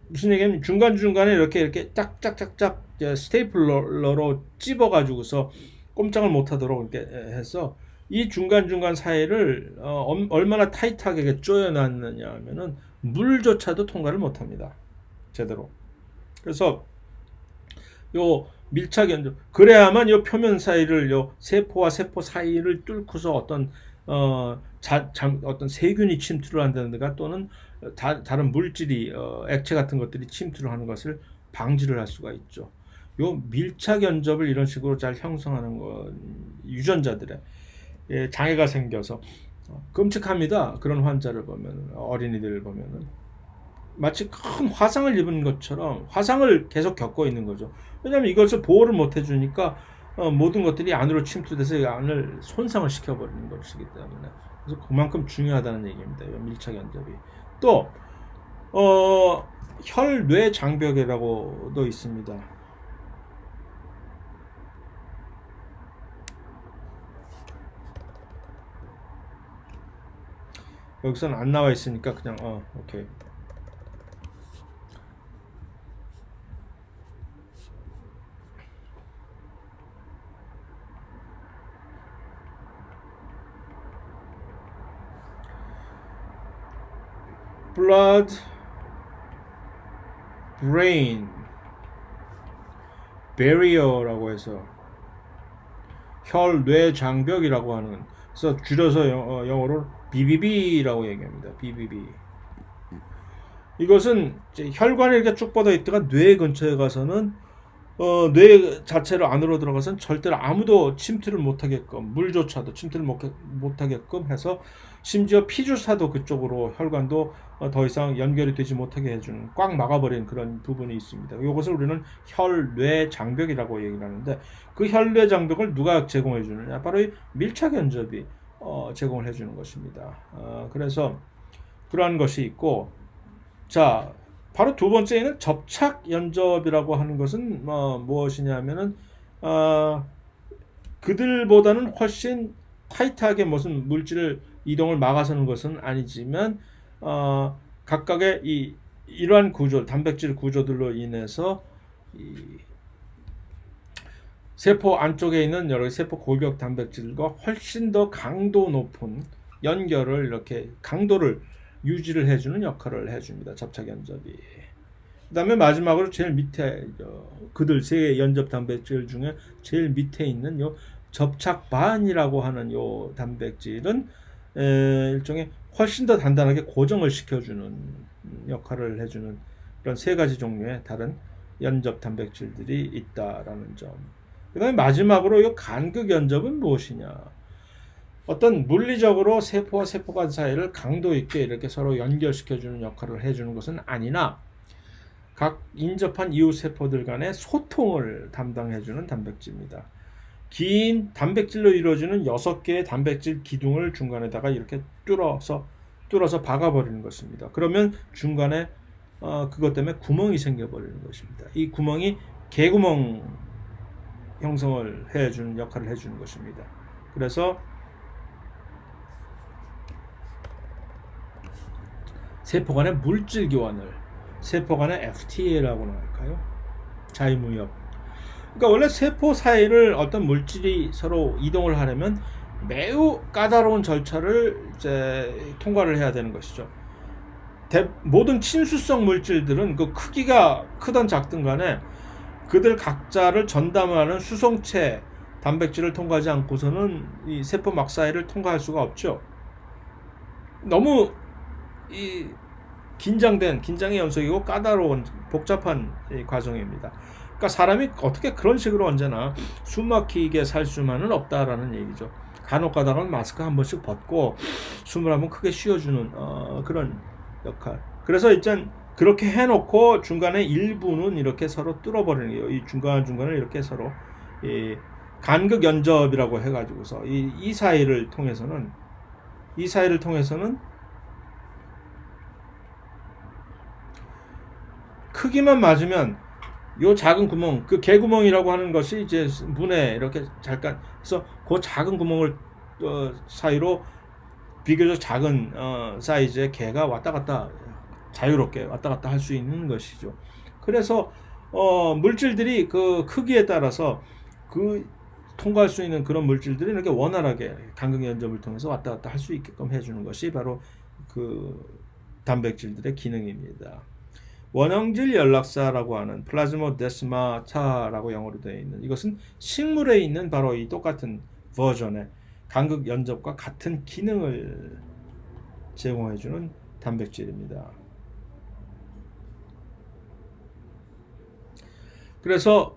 Speaker 2: 무슨 얘기냐면 중간중간에 이렇게 짝짝짝짝 스테이플러로 찝어가지고서 꼼짝을 못하도록 이렇게 해서 이 중간중간 사이를 얼마나 타이트하게 조여놨느냐 하면은 물조차도 통과를 못합니다. 제대로. 그래서 요 밀착 연접, 그래야만 요 표면 사이를, 요 세포와 세포 사이를 뚫고서 어떤 어떤 세균이 침투를 한다든가 또는 다른 물질이 액체 같은 것들이 침투를 하는 것을 방지를 할 수가 있죠. 요 밀착 연접을 이런 식으로 잘 형성하는 건 유전자들의 장애가 생겨서 끔찍합니다. 그런 환자를 보면, 어린이들을 보면은 마치 큰 화상을 입은 것처럼 화상을 계속 겪고 있는 거죠. 왜냐하면 이것을 보호를 못 해주니까 모든 것들이 안으로 침투돼서 안을 손상을 시켜버리는 것이기 때문에, 그래서 그만큼 중요하다는 얘기입니다. 밀착 연접이. 또 혈뇌 장벽이라고도 있습니다. 여기서는 안 나와 있으니까 그냥 오케이. blood brain barrier라고 해서 혈뇌 장벽이라고 하는, 그래서 줄여서 영어로 BBB라고 얘기합니다. BBB. 이것은 이제 혈관이 이렇게 쭉 뻗어 있다가 뇌 근처에 가서는 뇌 자체로 안으로 들어가서는 절대로 아무도 침투를 못하게끔, 물조차도 침투를 못하게끔 해서 심지어 피주사도 그쪽으로 혈관도 더 이상 연결이 되지 못하게 해주는, 꽉 막아버리는 그런 부분이 있습니다. 이것을 우리는 혈뇌 장벽이라고 얘기를 하는데, 그 혈뇌 장벽을 누가 제공해 주느냐? 바로 이 밀착 연접이 제공을 해주는 것입니다. 그래서 그러한 것이 있고, 자, 바로 두 번째는 접착 연접이라고 하는 것은 무엇이냐면은 그들보다는 훨씬 타이트하게 무슨 물질을 이동을 막아서는 것은 아니지만 각각의 이러한 구조, 단백질 구조들로 인해서 이 세포 안쪽에 있는 여러 세포 골격 단백질과 훨씬 더 강도 높은 연결을, 이렇게 강도를 유지를 해주는 역할을 해줍니다. 접착 연접이. 그 다음에 마지막으로 제일 밑에 그들 세 연접 단백질 중에 제일 밑에 있는 요 접착반이라고 하는 요 단백질은 일종의 훨씬 더 단단하게 고정을 시켜주는 역할을 해주는 그런 세 가지 종류의 다른 연접 단백질들이 있다라는 점. 그 다음에 마지막으로 이 간극 연접은 무엇이냐? 어떤 물리적으로 세포와 세포 간 사이를 강도 있게 이렇게 서로 연결시켜주는 역할을 해주는 것은 아니나 각 인접한 이웃 세포들 간의 소통을 담당해주는 단백질입니다. 긴 단백질로 이루어지는 6개의 단백질 기둥을 중간에다가 이렇게 뚫어서 박아버리는 것입니다. 그러면 중간에 그것 때문에 구멍이 생겨버리는 것입니다. 이 구멍이 개구멍 형성을 해주는 역할을 해주는 것입니다. 그래서 세포 간의 물질 교환을 세포 간의 FTA라고나 할까요? 자유무역. 그러니까 원래 세포 사이를 어떤 물질이 서로 이동을 하려면 매우 까다로운 절차를 이제 통과를 해야 되는 것이죠. 모든 친수성 물질들은 그 크기가 크든 작든 간에 그들 각자를 전담하는 수송체 단백질을 통과하지 않고서는 이 세포 막 사이를 통과할 수가 없죠. 너무 이 긴장의 연속이고 까다로운 복잡한 과정입니다. 그러니까 사람이 어떻게 그런 식으로 언제나 숨막히게 살 수만은 없다라는 얘기죠. 간혹 가다가 마스크 한 번씩 벗고 숨을 한번 크게 쉬어주는 그런 역할. 그래서 일단 그렇게 해놓고 중간에 일부는 이렇게 서로 뚫어버리는 거예요. 이 중간을 이렇게 서로 이 간극 연접이라고 해가지고서 이 사이를 통해서는 크기만 맞으면 요 작은 구멍, 그 개구멍이라고 하는 것이 이제 문에 이렇게 잠깐 그래서 그 작은 구멍을 사이로 비교적 작은 사이즈의 개가 왔다 갔다 자유롭게 왔다 갔다 할 수 있는 것이죠. 그래서 물질들이 그 크기에 따라서 그 통과할 수 있는 그런 물질들이 이렇게 원활하게 간극 연접을 통해서 왔다 갔다 할 수 있게끔 해주는 것이 바로 그 단백질들의 기능입니다. 원형질 연락사라고 하는 플라즈모데스마타라고 영어로 되어 있는 이것은 식물에 있는 바로 이 똑같은 버전의 간극 연접과 같은 기능을 제공해주는 단백질입니다. 그래서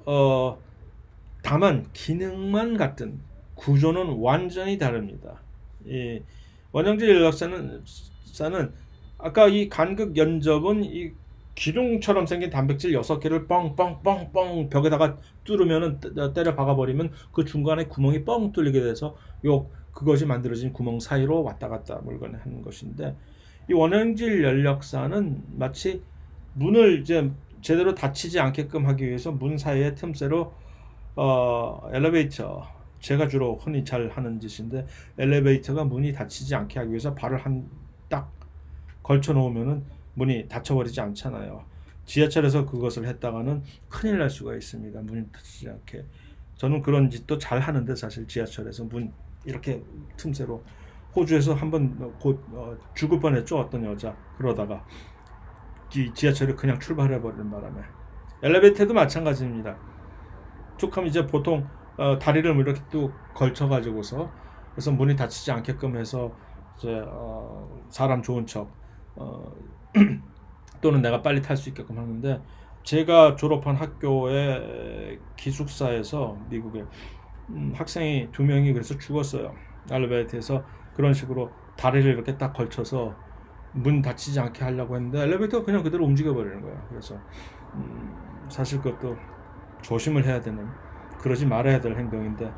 Speaker 2: 다만 기능만 같은 구조는 완전히 다릅니다. 이 원형질 연락사는 아까 이 간극 연접은 이 기둥처럼 생긴 단백질 6개를 뻥뻥뻥뻥 벽에다가 뚫으면은 때려 박아버리면 그 중간에 구멍이 뻥 뚫리게 돼서 그것이 만들어진 구멍 사이로 왔다 갔다 물건을 하는 것인데 이 원형질 연력사는 마치 문을 이제 제대로 닫히지 않게끔 하기 위해서 문 사이의 틈새로 엘리베이터 제가 주로 흔히 잘 하는 짓인데 엘리베이터가 문이 닫히지 않게 하기 위해서 발을 딱 걸쳐 놓으면은 문이 닫혀버리지 않잖아요. 지하철에서 그것을 했다가는 큰일 날 수가 있습니다. 문이 닫히지 않게. 저는 그런 짓도 잘 하는데 사실 지하철에서 문 이렇게 틈새로 호주에서 한번 죽을 뻔했죠. 어떤 여자 그러다가 지하철이 그냥 출발해버리는 바람에. 엘리베이터도 마찬가지입니다. 쭉 하면 이제 보통 다리를 이렇게 또 걸쳐가지고서 그래서 문이 닫히지 않게끔 해서 이제 사람 좋은 척 또는 내가 빨리 탈 수 있게끔 하는데 제가 졸업한 학교의 기숙사에서 미국에 학생이 2명이 그래서 죽었어요. 엘리베이터에서 그런 식으로 다리를 이렇게 딱 걸쳐서 문 닫히지 않게 하려고 했는데 엘리베이터가 그냥 그대로 움직여 버리는 거예요. 그래서 사실 그것도 조심을 해야 되는 그러지 말아야 될 행동인데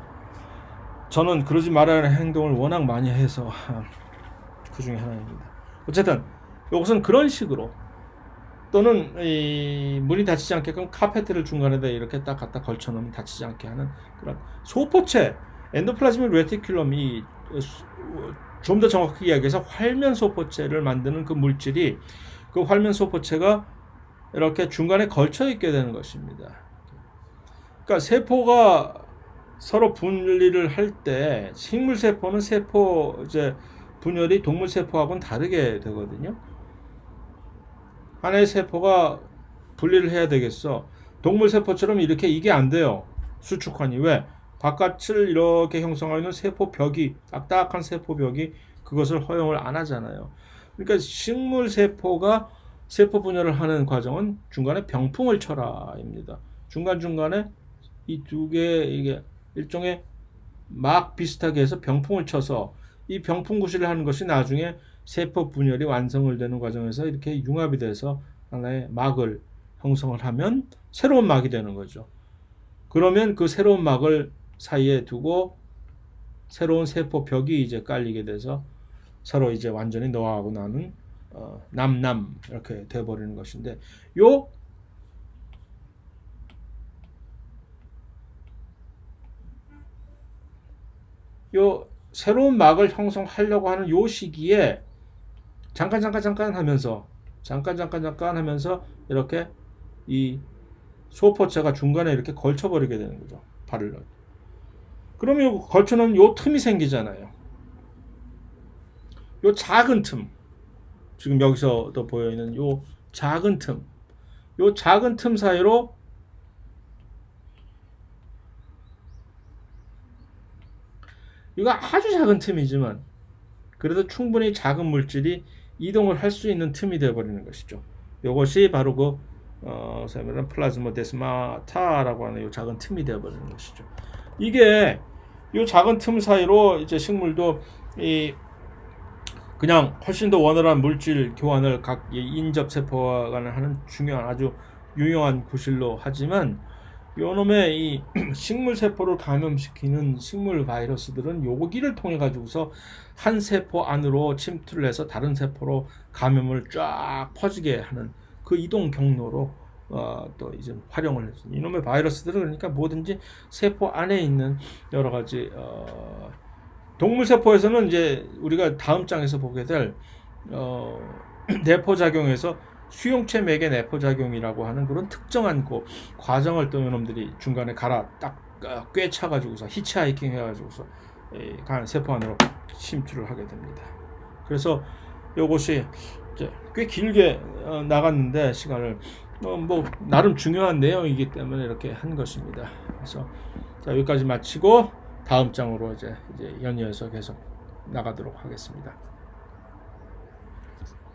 Speaker 2: 저는 그러지 말아야 할 행동을 워낙 많이 해서 그 중에 하나입니다. 어쨌든 이것은 그런 식으로 또는 이 문이 닫히지 않게끔 카페트를 중간에다 이렇게 딱 갖다 걸쳐 놓으면 닫히지 않게 하는 그런 소포체 엔도플라즈믹 레티큘럼이 좀 더 정확하게 이야기해서 활면 소포체를 만드는 그 물질이 그 활면 소포체가 이렇게 중간에 걸쳐 있게 되는 것입니다. 그러니까 세포가 서로 분리를 할 때 식물 세포는 세포 이제 분열이 동물 세포하고는 다르게 되거든요. 하나의 세포가 분리를 해야 되겠어. 동물 세포처럼 이렇게 이게 안 돼요. 수축환이 왜? 바깥을 이렇게 형성하는 세포벽이 딱딱한 세포벽이 그것을 허용을 안 하잖아요. 그러니까 식물 세포가 세포 분열을 하는 과정은 중간에 병풍을 쳐라입니다. 중간중간에 이 두 개 이게 일종의 막 비슷하게 해서 병풍을 쳐서 이 병풍 구실을 하는 것이 나중에 세포 분열이 완성을 되는 과정에서 이렇게 융합이 돼서 하나의 막을 형성을 하면 새로운 막이 되는 거죠. 그러면 그 새로운 막을 사이에 두고 새로운 세포 벽이 이제 깔리게 돼서 서로 이제 완전히 노화하고 나는 남남 이렇게 돼버리는 것인데 요 새로운 막을 형성하려고 하는 요 시기에 잠깐 하면서 이렇게 이 소포체가 중간에 이렇게 걸쳐버리게 되는 거죠. 발을 넣어. 그러면 요 걸쳐놓은 요 틈이 생기잖아요. 요 작은 틈, 지금 여기서도 보여있는 요 작은 틈, 요 작은 틈 사이로 이거 아주 작은 틈이지만 그래도 충분히 작은 물질이 이동을 할 수 있는 틈이 되어버리는 것이죠. 이것이 바로 그 플라즈모데스마타라고 하는 이 작은 틈이 되어버리는 것이죠. 이게 이 작은 틈 사이로 이제 식물도 이 그냥 훨씬 더 원활한 물질 교환을 각 인접 세포와 간에 하는 중요한 아주 유용한 구실로 하지만 요놈의 이 식물 세포를 감염시키는 식물 바이러스들은 여기를 통해 가지고서 한 세포 안으로 침투를 해서 다른 세포로 감염을 쫙 퍼지게 하는 그 이동 경로로 또 이제 활용을 했습니다. 이놈의 바이러스들은 그러니까 뭐든지 세포 안에 있는 여러 가지 동물 세포에서는 이제 우리가 다음 장에서 보게 될 내포 작용에서 수용체 맥의 내포 작용이라고 하는 그런 특정한 그 과정을 또 이놈들이 중간에 갈아 딱 꿰차 가지고서 히치하이킹 해가지고서 세포 안으로 침투를 하게 됩니다. 그래서 이것이 이제 꽤 길게 나갔는데 시간을 뭐 나름 중요한 내용이기 때문에 이렇게 한 것입니다. 그래서 자, 여기까지 마치고 다음 장으로 이제 연이어서 계속 나가도록 하겠습니다.